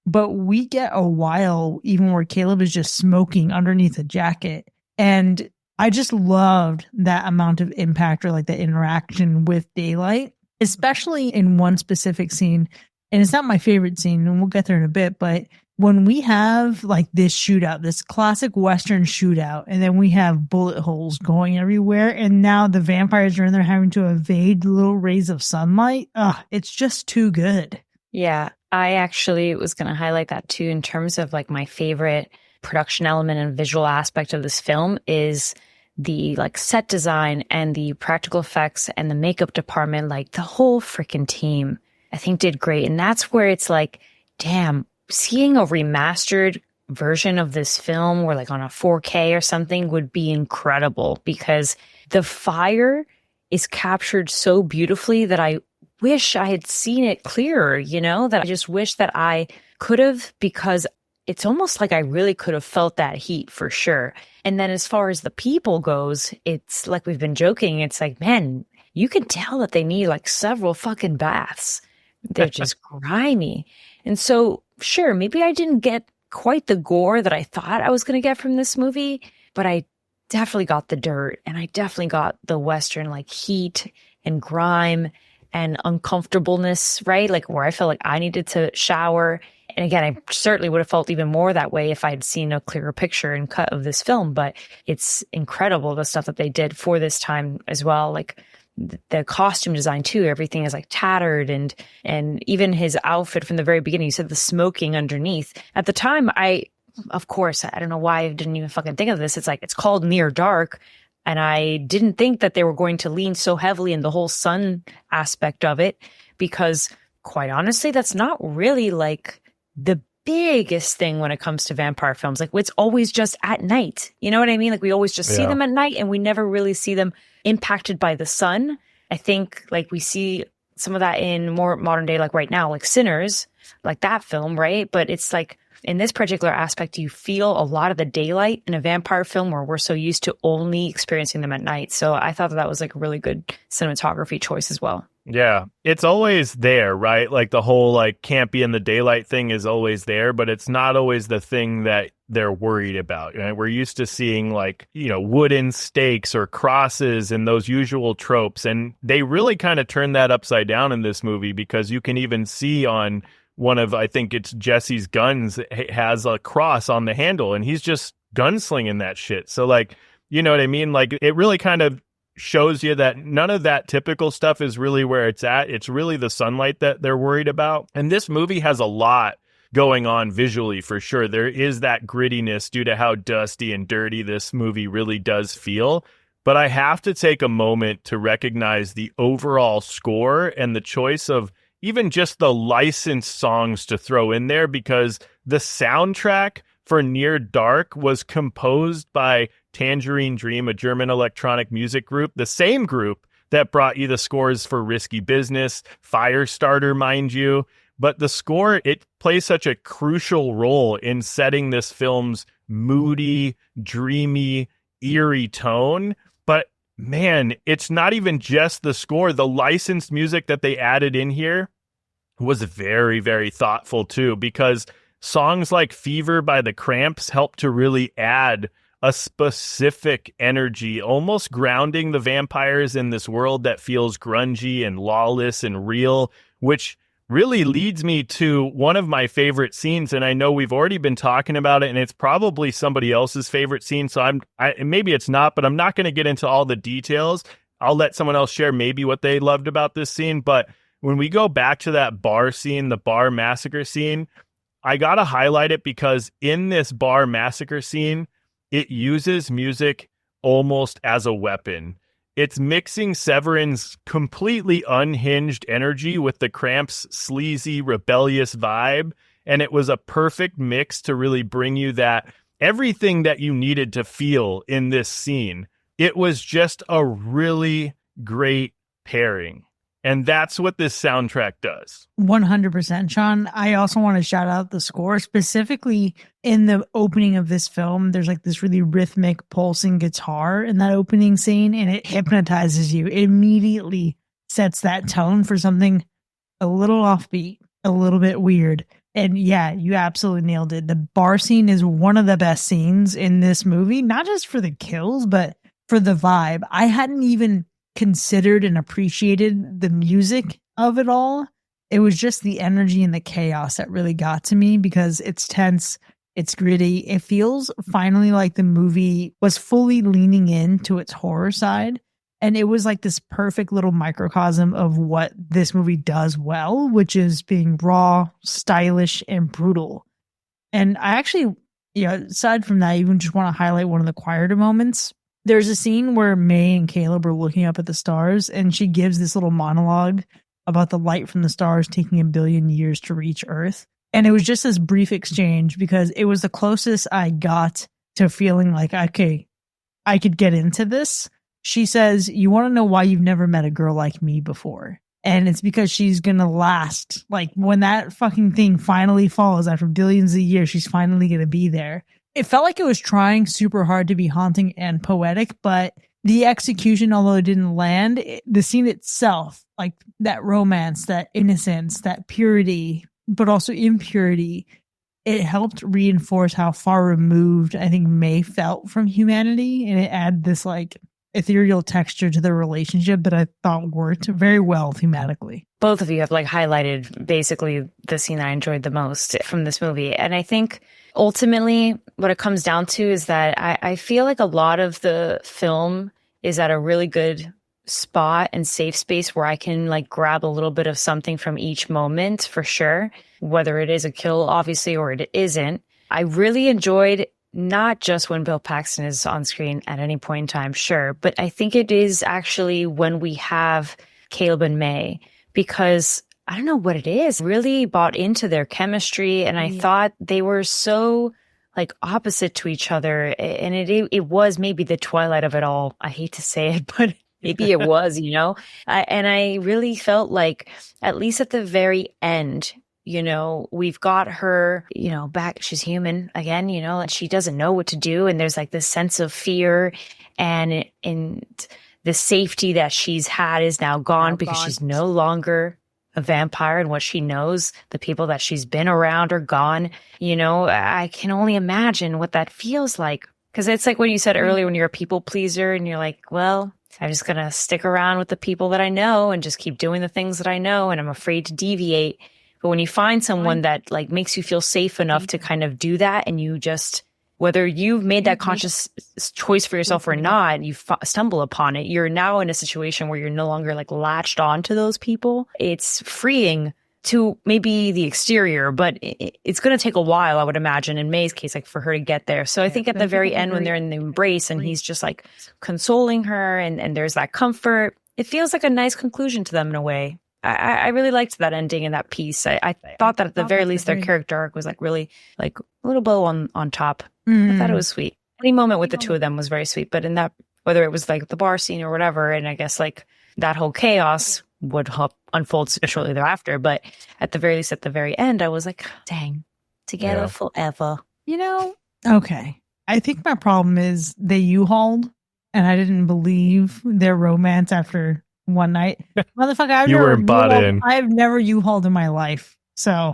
But we get a while even where Caleb is just smoking underneath a jacket. And I just loved that amount of impact, or like the interaction with daylight, especially in one specific scene. And it's not my favorite scene, and we'll get there in a bit, but when we have like this shootout, this classic Western shootout, and then we have bullet holes going everywhere, and now the vampires are in there having to evade little rays of sunlight. It's just too good. Yeah, I actually was going to highlight that too, in terms of like my favorite production element and visual aspect of this film is the like set design and the practical effects and the makeup department. Like, the whole freaking team, I think, did great. And that's where it's like, damn, seeing a remastered version of this film, or like on a 4K or something, would be incredible, because the fire is captured so beautifully that I wish I had seen it clearer, you know, that I just wish that I could have, because it's almost like I really could have felt that heat for sure. And then as far as the people goes, it's like we've been joking. It's like, man, you can tell that they need like several fucking baths. They're just grimy. And so, sure, maybe I didn't get quite the gore that I thought I was going to get from this movie, but I definitely got the dirt, and I definitely got the Western like heat and grime and uncomfortableness, right? Like where I felt like I needed to shower. And again, I certainly would have felt even more that way if I'd seen a clearer picture and cut of this film, but it's incredible the stuff that they did for this time as well. Like the costume design too, everything is like tattered, and even his outfit from the very beginning, you said the smoking underneath. At the time, of course, I don't know why I didn't even fucking think of this. It's like, it's called Near Dark. And I didn't think that they were going to lean so heavily in the whole sun aspect of it, because quite honestly, that's not really like the biggest thing when it comes to vampire films. Like it's always just at night. You know what I mean? Like we always just see them at night, and we never really see them impacted by the sun. I think like we see some of that in more modern day, like right now, like Sinners, like that film, right? But it's like, in this particular aspect, you feel a lot of the daylight in a vampire film where we're so used to only experiencing them at night. So I thought that was like a really good cinematography choice as well. Yeah, it's always there, right? Like the whole like can't be in the daylight thing is always there, but it's not always the thing that they're worried about. Right? We're used to seeing like, wooden stakes or crosses and those usual tropes. And they really kind of turn that upside down in this movie, because you can even see on one of, I think it's Jesse's guns, has a cross on the handle, and he's just gunslinging that shit. So like, you know what I mean? Like it really kind of shows you that none of that typical stuff is really where it's at. It's really the sunlight that they're worried about. And this movie has a lot going on visually for sure. There is that grittiness due to how dusty and dirty this movie really does feel. But I have to take a moment to recognize the overall score and the choice of even just the licensed songs to throw in there, because the soundtrack for Near Dark was composed by Tangerine Dream, a German electronic music group, the same group that brought you the scores for Risky Business, Firestarter, mind you. But the score, it plays such a crucial role in setting this film's moody, dreamy, eerie tone. But man, it's not even just the score. The licensed music that they added in here was very, very thoughtful too, because songs like Fever by the Cramps help to really add a specific energy, almost grounding the vampires in this world that feels grungy and lawless and real, which really leads me to one of my favorite scenes. And I know we've already been talking about it, and it's probably somebody else's favorite scene. So maybe it's not, but I'm not going to get into all the details. I'll let someone else share maybe what they loved about this scene. But when we go back to that bar scene, the bar massacre scene, I got to highlight it because in this bar massacre scene, it uses music almost as a weapon. It's mixing Severin's completely unhinged energy with the Cramps' sleazy, rebellious vibe. And it was a perfect mix to really bring you that everything that you needed to feel in this scene. It was just a really great pairing. And that's what this soundtrack does. 100%, Sean. I also want to shout out the score, specifically in the opening of this film. There's like this really rhythmic pulsing guitar in that opening scene, and it hypnotizes you. It immediately sets that tone for something a little offbeat, a little bit weird. And yeah, you absolutely nailed it. The bar scene is one of the best scenes in this movie, not just for the kills, but for the vibe. I hadn't even considered and appreciated the music of it all. It was just the energy and the chaos that really got to me, because it's tense, it's gritty. It feels finally like the movie was fully leaning into its horror side. And it was like this perfect little microcosm of what this movie does well, which is being raw, stylish, and brutal. And I actually, aside from that, I even just want to highlight one of the quieter moments. There's a scene where May and Caleb are looking up at the stars, and she gives this little monologue about the light from the stars taking 1 billion years to reach Earth. And it was just this brief exchange, because it was the closest I got to feeling like, okay, I could get into this. She says, "You want to know why you've never met a girl like me before?" And it's because she's going to last. Like when that fucking thing finally falls after billions of years, she's finally going to be there. It felt like it was trying super hard to be haunting and poetic, but the execution, although it didn't land, the scene itself, like that romance, that innocence, that purity, but also impurity, it helped reinforce how far removed I think May felt from humanity. And it added this like ethereal texture to the relationship that I thought worked very well thematically. Both of you have like highlighted basically the scene I enjoyed the most from this movie. And I think ultimately what it comes down to is that I feel like a lot of the film is at a really good spot and safe space where I can like grab a little bit of something from each moment for sure, whether it is a kill obviously or it isn't. I really enjoyed not just when Bill Paxton is on screen at any point in time, sure, but I think it is actually when we have Caleb and May, because I don't know what it is, really bought into their chemistry. And I thought they were so like opposite to each other. And it was maybe the twilight of it all. I hate to say it, but maybe it was, you know, and I really felt like at least at the very end, you know, we've got her, you know, back. She's human again, you know, and she doesn't know what to do. And there's like this sense of fear and the safety that she's had is now gone because she's no longer a vampire, and what she knows, the people that she's been around are gone. You know, I can only imagine what that feels like. Because it's like when you said earlier, when you're a people pleaser and you're like, well, I'm just going to stick around with the people that I know and just keep doing the things that I know. And I'm afraid to deviate. But when you find someone that like makes you feel safe enough to kind of do that, and you just, whether you've made that conscious choice for yourself or not, you stumble upon it, you're now in a situation where you're no longer like latched on to those people. It's freeing to maybe the exterior, but it's going to take a while, I would imagine, in May's case, like for her to get there. So I think at the very end, when they're in the embrace and he's just like consoling her and there's that comfort, it feels like a nice conclusion to them in a way. I really liked that ending and that piece. I thought that at the very least their character arc was like really like a little bow on top. I thought it was sweet. Any moment with the two of them was very sweet, but in that, whether it was like the bar scene or whatever, and I guess like that whole chaos would unfold shortly thereafter. But at the very least, at the very end, I was like, dang, together forever. You know, okay. I think my problem is they U-hauled and I didn't believe their romance after one night. Motherfucker, I've never U-hauled in my life. So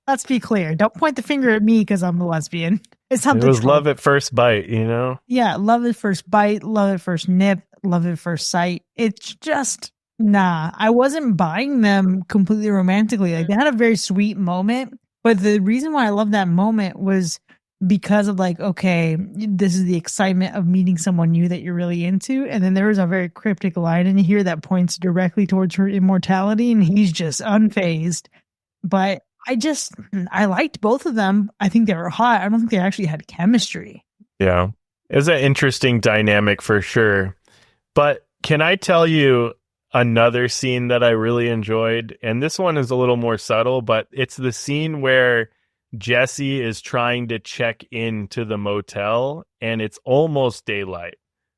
let's be clear. Don't point the finger at me because I'm the lesbian. It was love at first bite, you know? Yeah, love at first bite, love at first nip, love at first sight. It's just, nah. I wasn't buying them completely romantically. Like they had a very sweet moment, but the reason why I love that moment was because of like, okay, this is the excitement of meeting someone new that you're really into. And then there was a very cryptic line in here that points directly towards her immortality, and he's just unfazed. But I liked both of them. I think they were hot. I don't think they actually had chemistry. Yeah. It was an interesting dynamic for sure. But can I tell you another scene that I really enjoyed? And this one is a little more subtle, but it's the scene where Jesse is trying to check into the motel and it's almost daylight.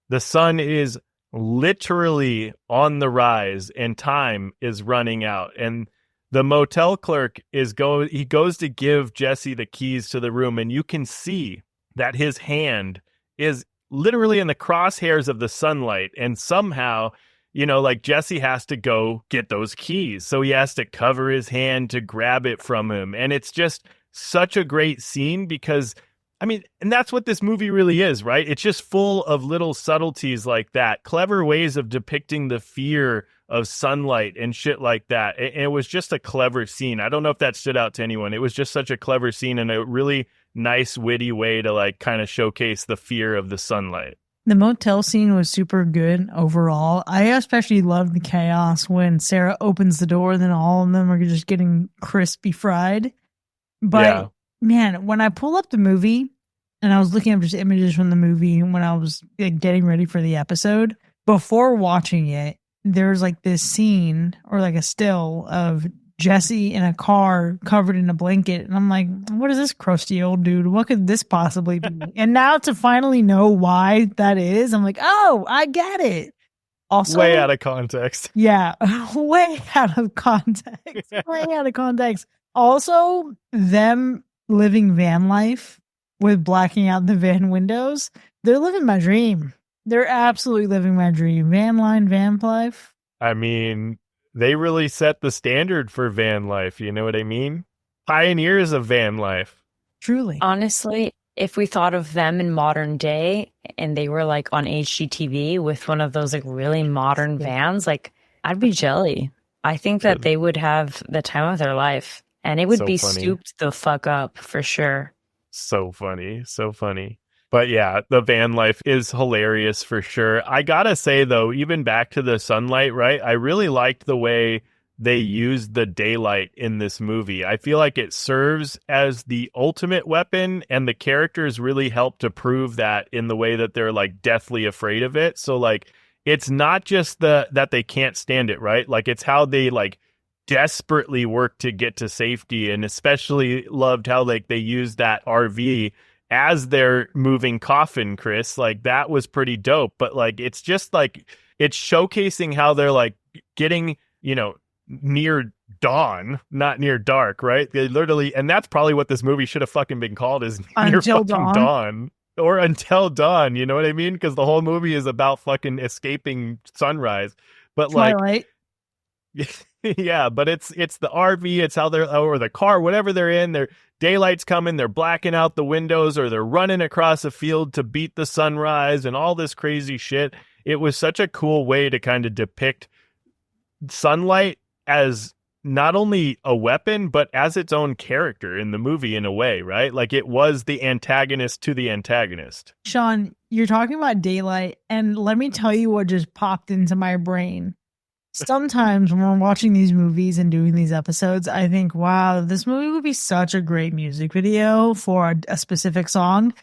The sun is literally on the rise and time is running out. And the motel clerk he goes to give Jesse the keys to the room, and you can see that his hand is literally in the crosshairs of the sunlight. And somehow, you know, like Jesse has to go get those keys. So he has to cover his hand to grab it from him. And it's just such a great scene because, I mean, and that's what this movie really is, right? It's just full of little subtleties like that, clever ways of depicting the fear of sunlight and shit like that. It was just a clever scene. I don't know if that stood out to anyone. It was just such a clever scene and a really nice, witty way to like kind of showcase the fear of the sunlight. The motel scene was super good overall. I especially loved the chaos when Sarah opens the door and then all of them are just getting crispy fried. But man, when I pull up the movie and I was looking up just images from the movie when I was like, getting ready for the episode, before watching it, there's like this scene or like a still of Jesse in a car covered in a blanket. And I'm like, what is this crusty old dude? What could this possibly be? And now to finally know why that is, I'm like, oh, I get it. Also, way out of context. yeah, way out of context. Way out of context. Also, them living van life with blacking out the van windows, they're living my dream. They're absolutely living my dream. Van life. I mean, they really set the standard for van life. You know what I mean? Pioneers of van life. Truly. Honestly, if we thought of them in modern day and they were like on HGTV with one of those like really modern vans, like I'd be jelly. I think that they would have the time of their life and it would So be funny. souped the fuck up for sure. So funny. So funny. But yeah, the van life is hilarious for sure. I gotta say though, even back to the sunlight, right? I really liked the way they used the daylight in this movie. I feel like it serves as the ultimate weapon, and the characters really help to prove that in the way that they're like deathly afraid of it. So like, it's not just that they can't stand it, right? Like it's how they like desperately work to get to safety, and especially loved how like they used that RV as their moving coffin, Chris. Like that was pretty dope. But like it's just like it's showcasing how they're like getting, you know, near dawn, not near dark, right? They literally, and that's probably what this movie should have fucking been called, is near Until fucking dawn. Or until dawn, you know what I mean? Because the whole movie is about fucking escaping sunrise. But Twilight. yeah, but it's the RV, it's how they're, or the car, whatever they're in, their daylight's coming, they're blacking out the windows, or they're running across a field to beat the sunrise and all this crazy shit. It was such a cool way to kind of depict sunlight as not only a weapon, but as its own character in the movie in a way, right? Like it was the antagonist to the antagonist. Sean, you're talking about daylight, and let me tell you what just popped into my brain. Sometimes when we're watching these movies and doing these episodes, I think, wow, this movie would be such a great music video for a specific song.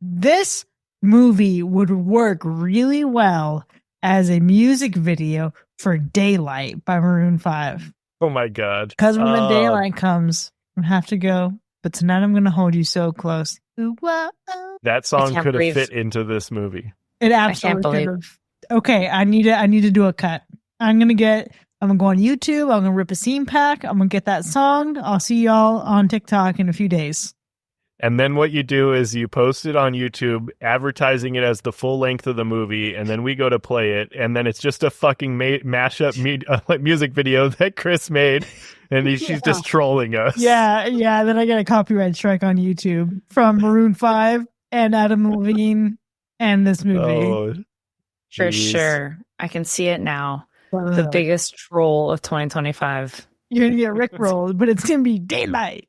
This movie would work really well as a music video for Daylight by Maroon 5. Oh my God. Because when the daylight comes, I have to go. But tonight I'm going to hold you so close. Ooh, wah, oh. That song could have fit into this movie. It absolutely could have. Okay, I need to do a cut. I'm going to go on YouTube. I'm going to rip a scene pack. I'm going to get that song. I'll see y'all on TikTok in a few days. And then what you do is you post it on YouTube, advertising it as the full length of the movie, and then we go to play it, and then it's just a fucking mashup music video that Chris made, and she's just trolling us. Yeah. Then I get a copyright strike on YouTube from Maroon 5 and Adam Levine and this movie. Oh, for sure. I can see it now. The biggest troll of 2025. You're going to get rickrolled, but it's going to be Daylight.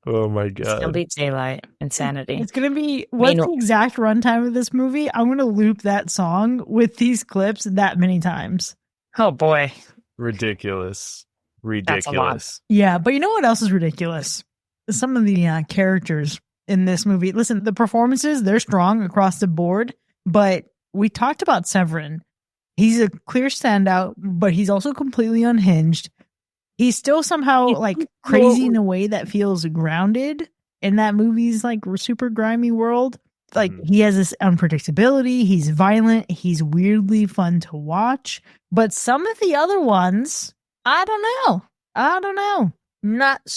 Oh my God. It's going to be Daylight. Insanity. It's going to be, what's the exact runtime of this movie? I'm going to loop that song with these clips that many times. Oh boy. Ridiculous. That's a lot. Yeah, but you know what else is ridiculous? Some of the characters in this movie. Listen, the performances, they're strong across the board, but we talked about Severin. He's a clear standout, but he's also completely unhinged. He's still somehow like crazy in a way that feels grounded in that movie's like super grimy world. Like he has this unpredictability. He's violent. He's weirdly fun to watch. But some of the other ones, I don't know.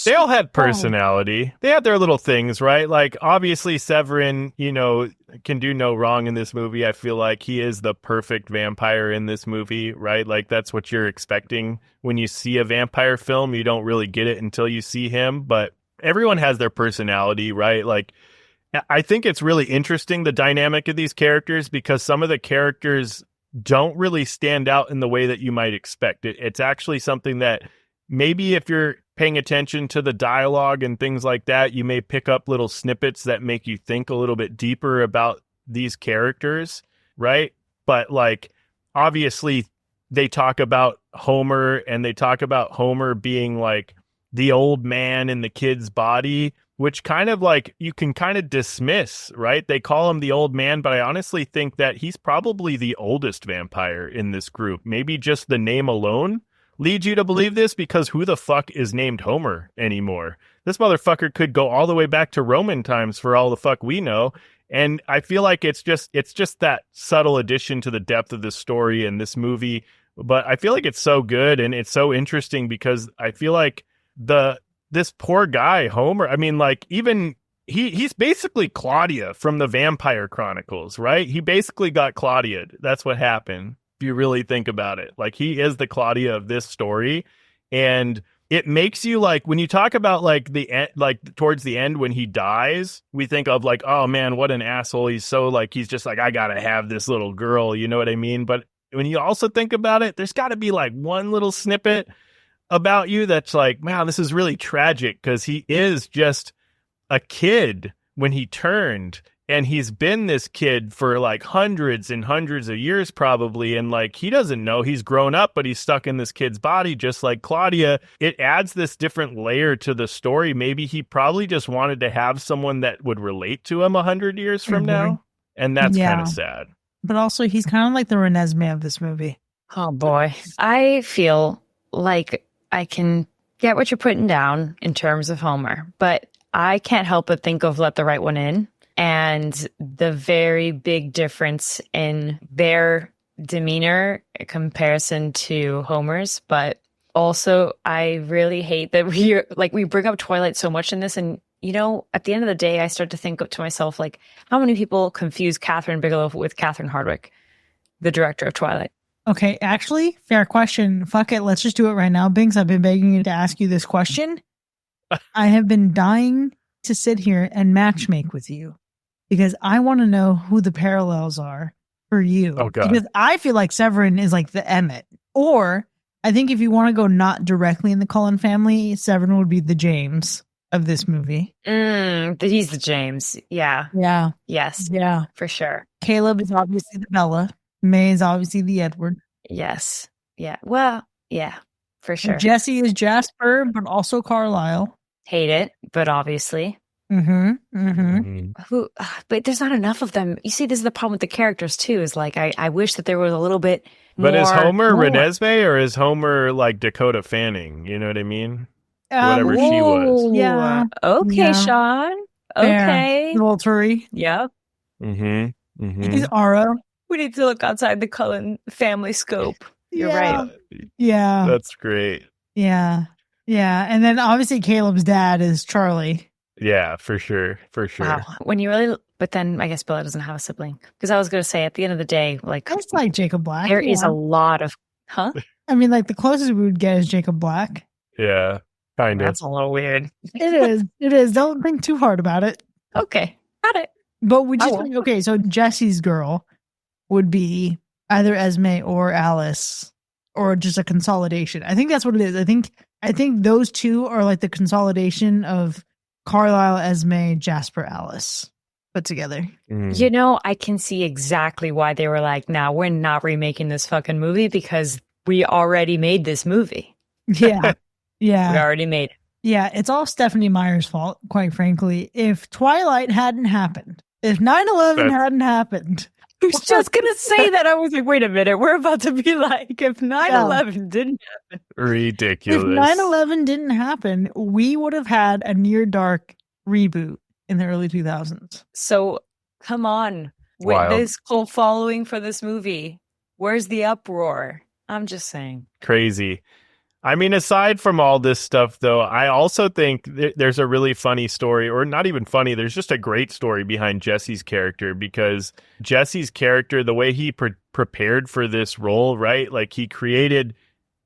They all had personality. They had their little things, right? Like obviously Severin, you know, can do no wrong in this movie. I feel like he is the perfect vampire in this movie, right? Like that's what you're expecting when you see a vampire film. You don't really get it until you see him, but everyone has their personality, right? Like I think it's really interesting, the dynamic of these characters, because some of the characters don't really stand out in the way that you might expect. It's actually something that maybe if you're paying attention to the dialogue and things like that, you may pick up little snippets that make you think a little bit deeper about these characters, right? But like, obviously they talk about Homer, and they talk about Homer being like the old man in the kid's body, which kind of like you can kind of dismiss, right? They call him the old man, but I honestly think that he's probably the oldest vampire in this group. Maybe just the name alone leads you to believe this, because who the fuck is named Homer anymore? This motherfucker could go all the way back to Roman times for all the fuck we know. And I feel like it's just that subtle addition to the depth of this story and this movie. But I feel like it's so good and it's so interesting because I feel like this poor guy, Homer, I mean, like, even he's basically Claudia from the Vampire Chronicles, right? He basically got Claudia. That's what happened, if you really think about it. Like, he is the Claudia of this story. And it makes you, like, when you talk about like towards the end when he dies, we think of like, oh man, what an asshole. He's so like, he's just like, I gotta have this little girl, you know what I mean? But when you also think about it, there's got to be like one little snippet about you that's like, wow, this is really tragic, because he is just a kid when he turned, and he's been this kid for like hundreds and hundreds of years probably, and like he doesn't know he's grown up, but he's stuck in this kid's body just like Claudia. It adds this different layer to the story. Maybe he probably just wanted to have someone that would relate to him 100 years from now, and that's kind of sad. But also, he's kind of like the Renesmee of this movie. Oh boy. I feel like I can get what you're putting down in terms of Homer, but I can't help but think of Let the Right One In and the very big difference in their demeanor in comparison to Homer's. But also, I really hate that we bring up Twilight so much in this, and you know, at the end of the day, I start to think to myself, like, how many people confuse Catherine Bigelow with Catherine Hardwicke, the director of Twilight? Okay, actually, fair question. Fuck it, let's just do it right now, Binks. I've been begging you to ask you this question. I have been dying to sit here and matchmake with you because I want to know who the parallels are for you. Oh, God. Because I feel like Severin is like the Emmett. Or I think if you want to go not directly in the Cullen family, Severin would be the James of this movie. He's the James. Yeah. Yeah. Yes. Yeah. For sure. Caleb is obviously the Bella. May is obviously the Edward. Yes. Yeah. Well, yeah, for sure. And Jesse is Jasper, but also Carlisle. Hate it, but obviously. But there's not enough of them. You see, this is the problem with the characters too, is like, I wish that there was a little bit more. But is Homer Renesmee or is Homer like Dakota Fanning? You know what I mean? Whatever she was. Yeah. Okay, Yeah. Sean. Okay. Volturi. Yep. He's Aro. We need to look outside the Cullen family scope. You're right. Yeah. That's great. Yeah. Yeah. And then obviously Caleb's dad is Charlie. Yeah, for sure. For sure. Wow. When you really, but then I guess Bella doesn't have a sibling. Because I was going to say, at the end of the day, like, That's like Jacob Black. there is a lot of, I mean, like the closest we would get is Jacob Black. Yeah, kind of. That's a little weird. It is. It is. Don't think too hard about it. Okay. Got it. But we just, won't. okay, so Jesse's girl would be either Esme or Alice, or just a consolidation. I think that's what it is. I think those two are like the consolidation of Carlisle, Esme, Jasper, Alice put together. You know, I can see exactly why they were like, nah, we're not remaking this fucking movie because we already made this movie. Yeah. Yeah. We already made it. Yeah. It's all Stephanie Meyer's fault, quite frankly. If Twilight hadn't happened, if 9/11 hadn't happened. I was just going to say that. I was like, wait a minute. We're about to be like, if 9/11 didn't happen. Ridiculous. If 9/11 didn't happen, we would have had a Near Dark reboot in the early 2000s. So, come on. With Wild. this cult following for this movie, where's the uproar? I'm just saying. Crazy. I mean, aside from all this stuff, though, I also think there's a really funny story, or not even funny. There's just a great story behind Jesse's character, because Jesse's character, the way he prepared for this role, right? Like, he created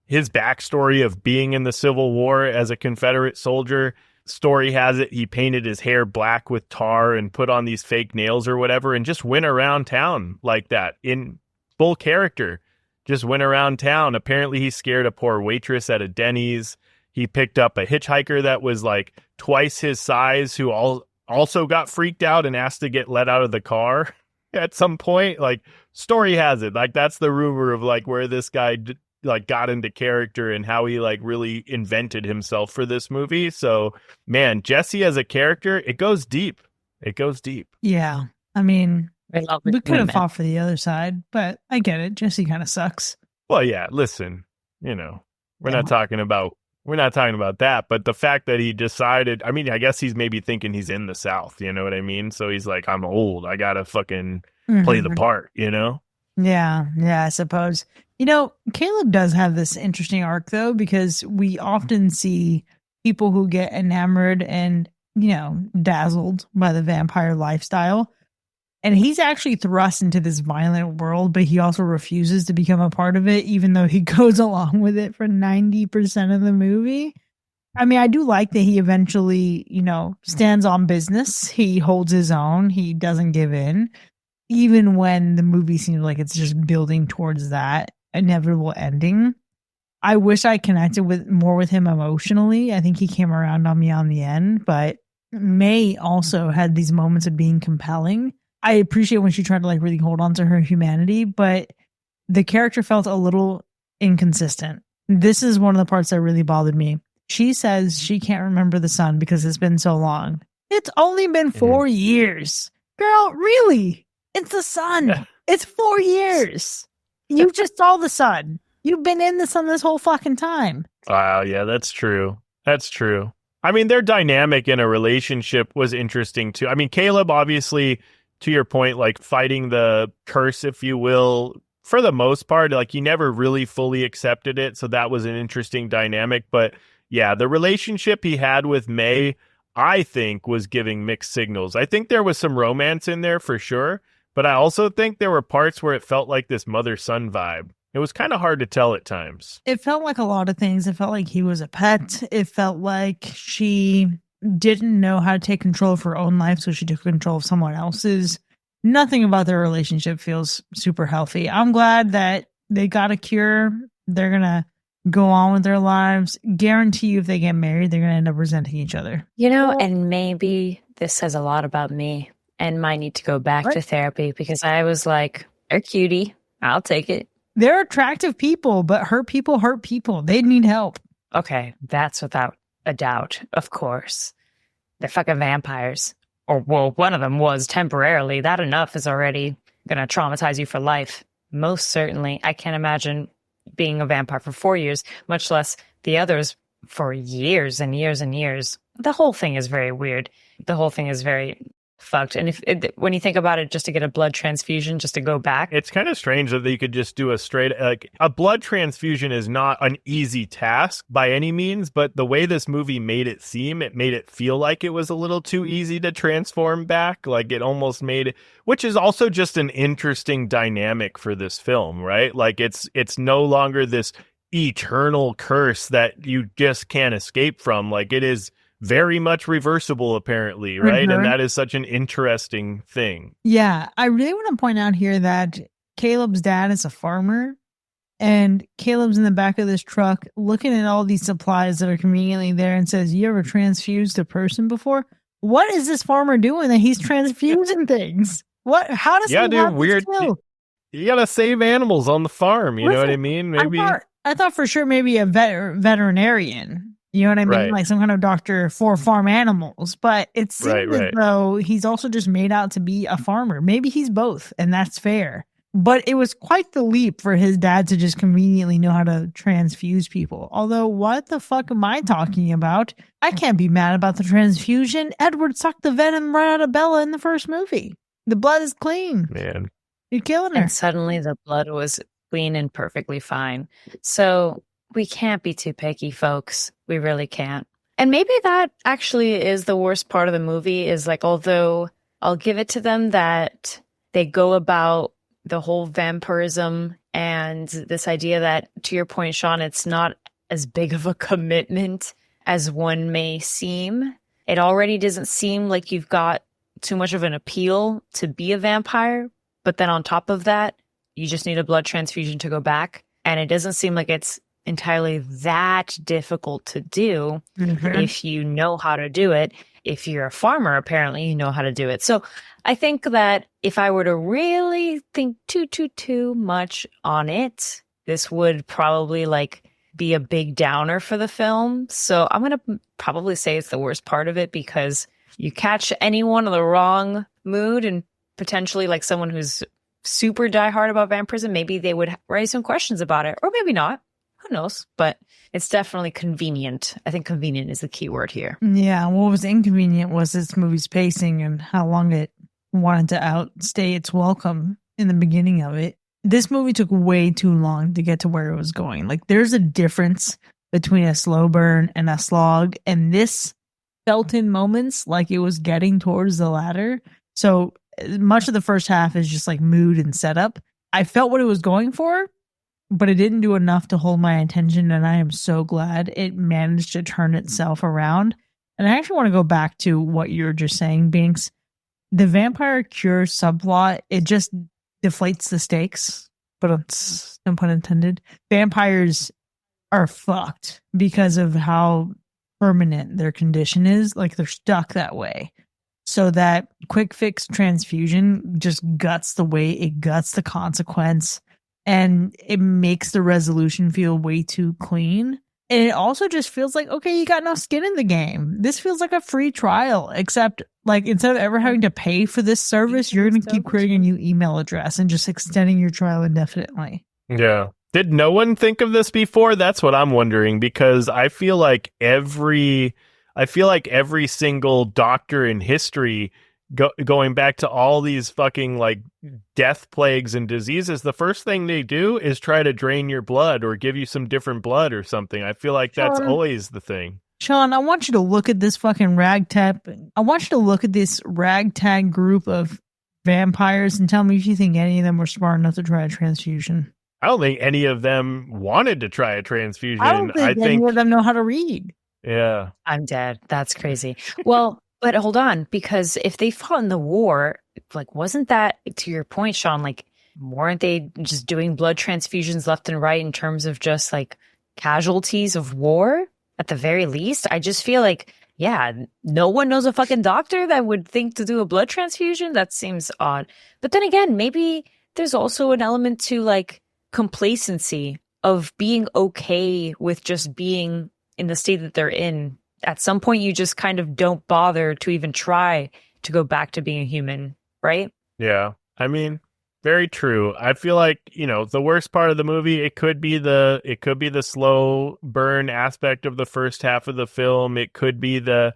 his backstory of being in the Civil War as a Confederate soldier. Story has it, he painted his hair black with tar and put on these fake nails or whatever, and just went around town like that in full character. Just went around town. Apparently he scared a poor waitress at a Denny's. He picked up a hitchhiker that was like twice his size, who also got freaked out and asked to get let out of the car at some point. Like, story has it, like, that's the rumor of like where this guy like got into character and how he like really invented himself for this movie. So man, Jesse as a character, it goes deep. It goes deep. Yeah. I mean, we could have women. fought for the other side, but I get it. Jesse kind of sucks. Well, yeah, listen, you know, we're not talking about We're not talking about that, but the fact that he decided, I mean, I guess he's maybe thinking he's in the South, you know what I mean? So he's like, I'm old. I got to fucking play the part, you know? Yeah, I suppose. Caleb does have this interesting arc, though, because we often see people who get enamored and, dazzled by the vampire lifestyle. And he's actually thrust into this violent world, but he also refuses to become a part of it, even though he goes along with it for 90% of the movie. I mean, I do like that he eventually, stands on business. He holds his own. He doesn't give in, even when the movie seems like it's just building towards that inevitable ending. I wish I connected more with him emotionally. I think he came around on me on the end, but May also had these moments of being compelling. I appreciate when she tried to really hold on to her humanity, but the character felt a little inconsistent. This is one of the parts that really bothered me. She says she can't remember the sun because it's been so long. It's only been 4 years. Girl, really? It's the sun. It's 4 years. You just saw the sun. You've been in the sun this whole fucking time. Wow, yeah, that's true. That's true. I mean, their dynamic in a relationship was interesting too. I mean, Caleb, obviously, to your point, fighting the curse, if you will, for the most part, he never really fully accepted it. So that was an interesting dynamic. But yeah, the relationship he had with May, I think, was giving mixed signals. I think there was some romance in there for sure. But I also think there were parts where it felt like this mother-son vibe. It was kind of hard to tell at times. It felt like a lot of things. It felt like he was a pet. It felt like she didn't know how to take control of her own life, so she took control of someone else's. Nothing about their relationship feels super healthy. I'm glad that they got a cure. They're going to go on with their lives. Guarantee you if they get married, they're going to end up resenting each other. And maybe this says a lot about me and might need to go back to therapy because I was like, they're cutie. I'll take it. They're attractive people, but hurt people hurt people. They need help. Okay, that's without a doubt, of course. They're fucking vampires. Or, well, one of them was temporarily. That enough is already going to traumatize you for life. Most certainly. I can't imagine being a vampire for 4 years, much less the others for years and years and years. The whole thing is very weird. The whole thing is very fucked. And when you think about it, just to get a blood transfusion, just to go back, it's kind of strange that you could just do a straight a blood transfusion is not an easy task by any means, but the way this movie made it seem, it made it feel like it was a little too easy to transform back. It almost made it, which is also just an interesting dynamic for this film, right? It's no longer this eternal curse that you just can't escape from. It is very much reversible, apparently, right? And that is such an interesting thing. Yeah, I really want to point out here that Caleb's dad is a farmer, and Caleb's in the back of this truck looking at all these supplies that are conveniently there and says, "You ever transfused a person before?" What is this farmer doing that he's transfusing things? What? How does he have weird? You gotta save animals on the farm. You know what I mean? Maybe I thought for sure maybe a veterinarian. You know what I mean? Right. Like some kind of doctor for farm animals. But it seems as though he's also just made out to be a farmer. Maybe he's both, and that's fair. But it was quite the leap for his dad to just conveniently know how to transfuse people. Although, what the fuck am I talking about? I can't be mad about the transfusion. Edward sucked the venom right out of Bella in the first movie. The blood is clean. Man. You're killing her. And suddenly the blood was clean and perfectly fine. So we can't be too picky, folks. We really can't. And maybe that actually is the worst part of the movie is although I'll give it to them that they go about the whole vampirism and this idea that, to your point, Sean, it's not as big of a commitment as one may seem. It already doesn't seem like you've got too much of an appeal to be a vampire. But then on top of that, you just need a blood transfusion to go back. And it doesn't seem like it's entirely that difficult to do if you know how to do it. If you're a farmer, apparently you know how to do it. So I think that if I were to really think too much on it, this would probably be a big downer for the film. So I'm going to probably say it's the worst part of it because you catch anyone in the wrong mood and potentially someone who's super diehard about vampirism, maybe they would raise some questions about it, or maybe not. Who knows? But it's definitely convenient. I think convenient is the key word here. Yeah, what was inconvenient was this movie's pacing and how long it wanted to outstay its welcome in the beginning of it. This movie took way too long to get to where it was going. Like, there's a difference between a slow burn and a slog, and this felt in moments like it was getting towards the latter. So much of the first half is just like mood and setup. I felt what it was going for, but it didn't do enough to hold my attention, and I am so glad it managed to turn itself around. And I actually want to go back to what you were just saying, Binks. The vampire cure subplot, it just deflates the stakes, but it's no pun intended. Vampires are fucked because of how permanent their condition is. Like, they're stuck that way. So that quick fix transfusion just guts the weight, it guts the consequence, and it makes the resolution feel way too clean. And it also just feels like, okay, you got no skin in the game. This feels like a free trial, except like instead of ever having to pay for this service, you're going to keep creating a new email address and just extending your trial indefinitely. Yeah. Did no one think of this before? That's what I'm wondering, because I feel like every single doctor in history going back to all these fucking like death plagues and diseases, the first thing they do is try to drain your blood or give you some different blood or something. I feel like that's always the thing. Sean, I want you to look at this fucking ragtag. I want you to look at this ragtag group of vampires and tell me if you think any of them were smart enough to try a transfusion. I don't think any of them wanted to try a transfusion. I don't think any of them know how to read. Yeah. I'm dead. That's crazy. Well, but hold on, because if they fought in the war, like, wasn't that, to your point, Sean, like, weren't they just doing blood transfusions left and right in terms of just like casualties of war at the very least? I just feel like, yeah, no one knows a fucking doctor that would think to do a blood transfusion. That seems odd. But then again, maybe there's also an element to like complacency of being okay with just being in the state that they're in. At some point, you just kind of don't bother to even try to go back to being a human, right? Yeah. I mean, very true. I feel like, the worst part of the movie, it could be the slow burn aspect of the first half of the film. It could be the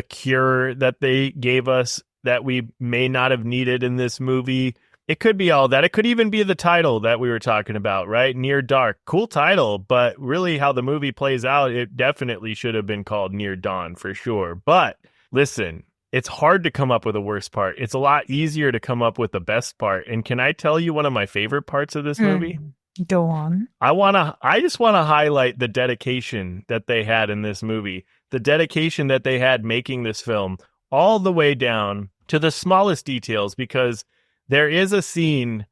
cure that they gave us that we may not have needed in this movie. It could be all that. It could even be the title that we were talking about, right? Near Dark. Cool title, but really how the movie plays out, it definitely should have been called Near Dawn for sure. But listen, it's hard to come up with a worst part. It's a lot easier to come up with the best part. And can I tell you one of my favorite parts of this movie? Go on. I just want to highlight the dedication that they had in this movie. The dedication that they had making this film all the way down to the smallest details, because there is a scene,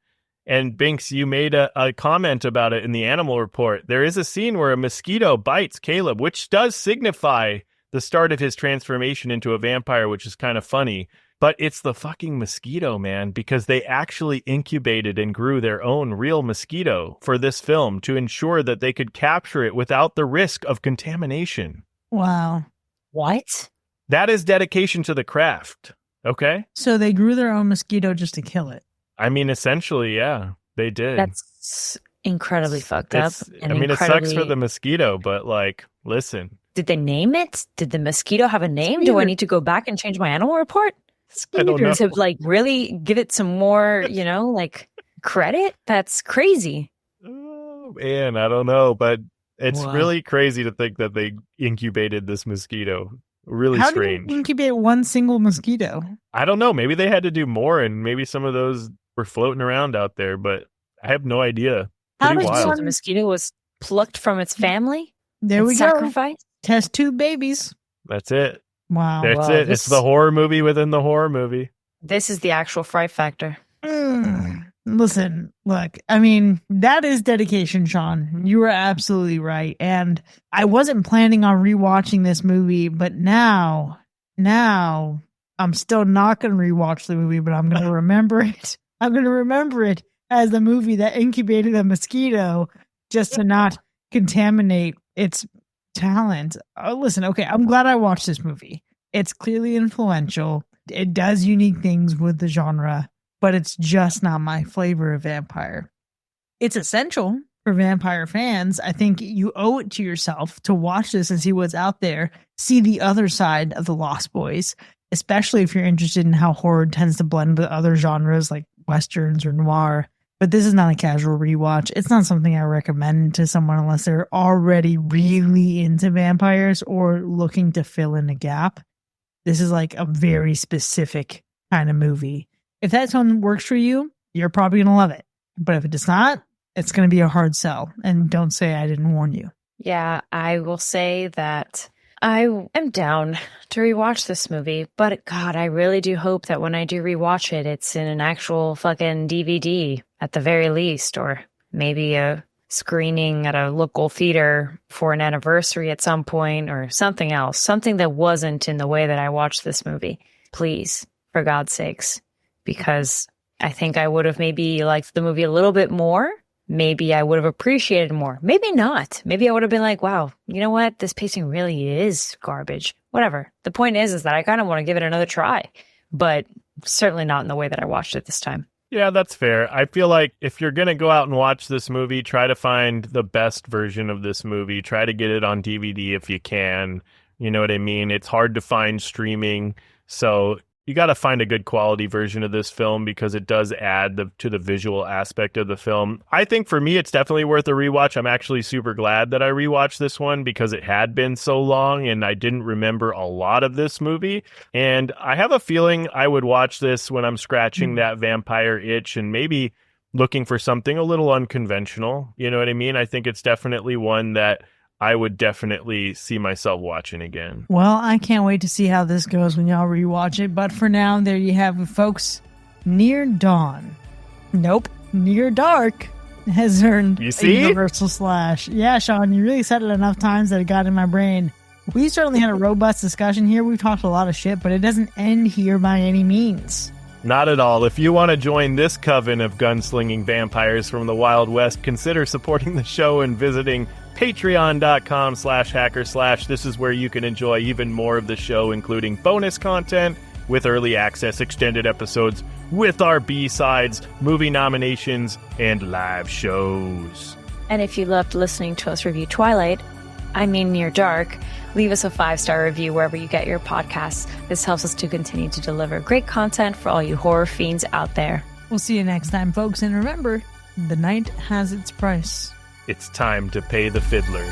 and Binks, you made a comment about it in the animal report. There is a scene where a mosquito bites Caleb, which does signify the start of his transformation into a vampire, which is kind of funny. But it's the fucking mosquito, man, because they actually incubated and grew their own real mosquito for this film to ensure that they could capture it without the risk of contamination. Wow. What? That is dedication to the craft. Okay. So they grew their own mosquito just to kill it. I mean, essentially, yeah, they did. That's incredibly fucked up. It sucks for the mosquito, but like, listen. Did they name it? Did the mosquito have a name? Do I need to go back and change my animal report? I don't know. To like really give it some more, like credit? That's crazy. Oh, man, I don't know, but it's really crazy to think that they incubated this mosquito. Really strange. How do you incubate one single mosquito? I don't know. Maybe they had to do more, and maybe some of those were floating around out there, but I have no idea. Pretty wild. The mosquito was plucked from its family? There we go. Test tube babies. That's it. Wow. That's it. It's the horror movie within the horror movie. This is the actual fright factor. Listen, look, I mean, that is dedication, Sean. You were absolutely right. And I wasn't planning on rewatching this movie, but now I'm still not going to rewatch the movie, but I'm going to remember it. I'm going to remember it as the movie that incubated a mosquito just to not contaminate its talent. Oh, listen, okay, I'm glad I watched this movie. It's clearly influential. It does unique things with the genre, but it's just not my flavor of vampire. It's essential. For vampire fans, I think you owe it to yourself to watch this and see what's out there, see the other side of the Lost Boys, especially if you're interested in how horror tends to blend with other genres like westerns or noir. But this is not a casual rewatch. It's not something I recommend to someone unless they're already really into vampires or looking to fill in a gap. This is like a very specific kind of movie. If that tone works for you, you're probably going to love it. But if it does not, it's going to be a hard sell. And don't say I didn't warn you. Yeah, I will say that I am down to rewatch this movie, but God, I really do hope that when I do rewatch it, it's in an actual fucking DVD at the very least, or maybe a screening at a local theater for an anniversary at some point, or something else, something that wasn't in the way that I watched this movie. Please, for God's sakes, because I think I would have maybe liked the movie a little bit more. Maybe I would have appreciated more. Maybe not. Maybe I would have been like, wow, you know what? This pacing really is garbage. Whatever. The point is that I kind of want to give it another try, but certainly not in the way that I watched it this time. Yeah, that's fair. I feel like if you're going to go out and watch this movie, try to find the best version of this movie. Try to get it on DVD if you can. You know what I mean? It's hard to find streaming. So you got to find a good quality version of this film because it does add to the visual aspect of the film. I think for me, it's definitely worth a rewatch. I'm actually super glad that I rewatched this one because it had been so long and I didn't remember a lot of this movie. And I have a feeling I would watch this when I'm scratching that vampire itch and maybe looking for something a little unconventional. You know what I mean? I think it's definitely one that I would definitely see myself watching again. Well, I can't wait to see how this goes when y'all rewatch it. But for now, there you have it, folks. Near Dawn. Nope. Near Dark has earned you see? A universal slash. Yeah, Sean, you really said it enough times that it got in my brain. We certainly had a robust discussion here. We've talked a lot of shit, but it doesn't end here by any means. Not at all. If you want to join this coven of gunslinging vampires from the Wild West, consider supporting the show and visiting patreon.com/hacker/. This is where you can enjoy even more of the show, including bonus content with early access, extended episodes with our B-sides, movie nominations, and live shows. And if you loved listening to us review Twilight, Near Dark, leave us a 5-star review wherever you get your podcasts. This helps us to continue to deliver great content for all you horror fiends out there. We'll see you next time, folks. And remember, the night has its price. It's time to pay the fiddler.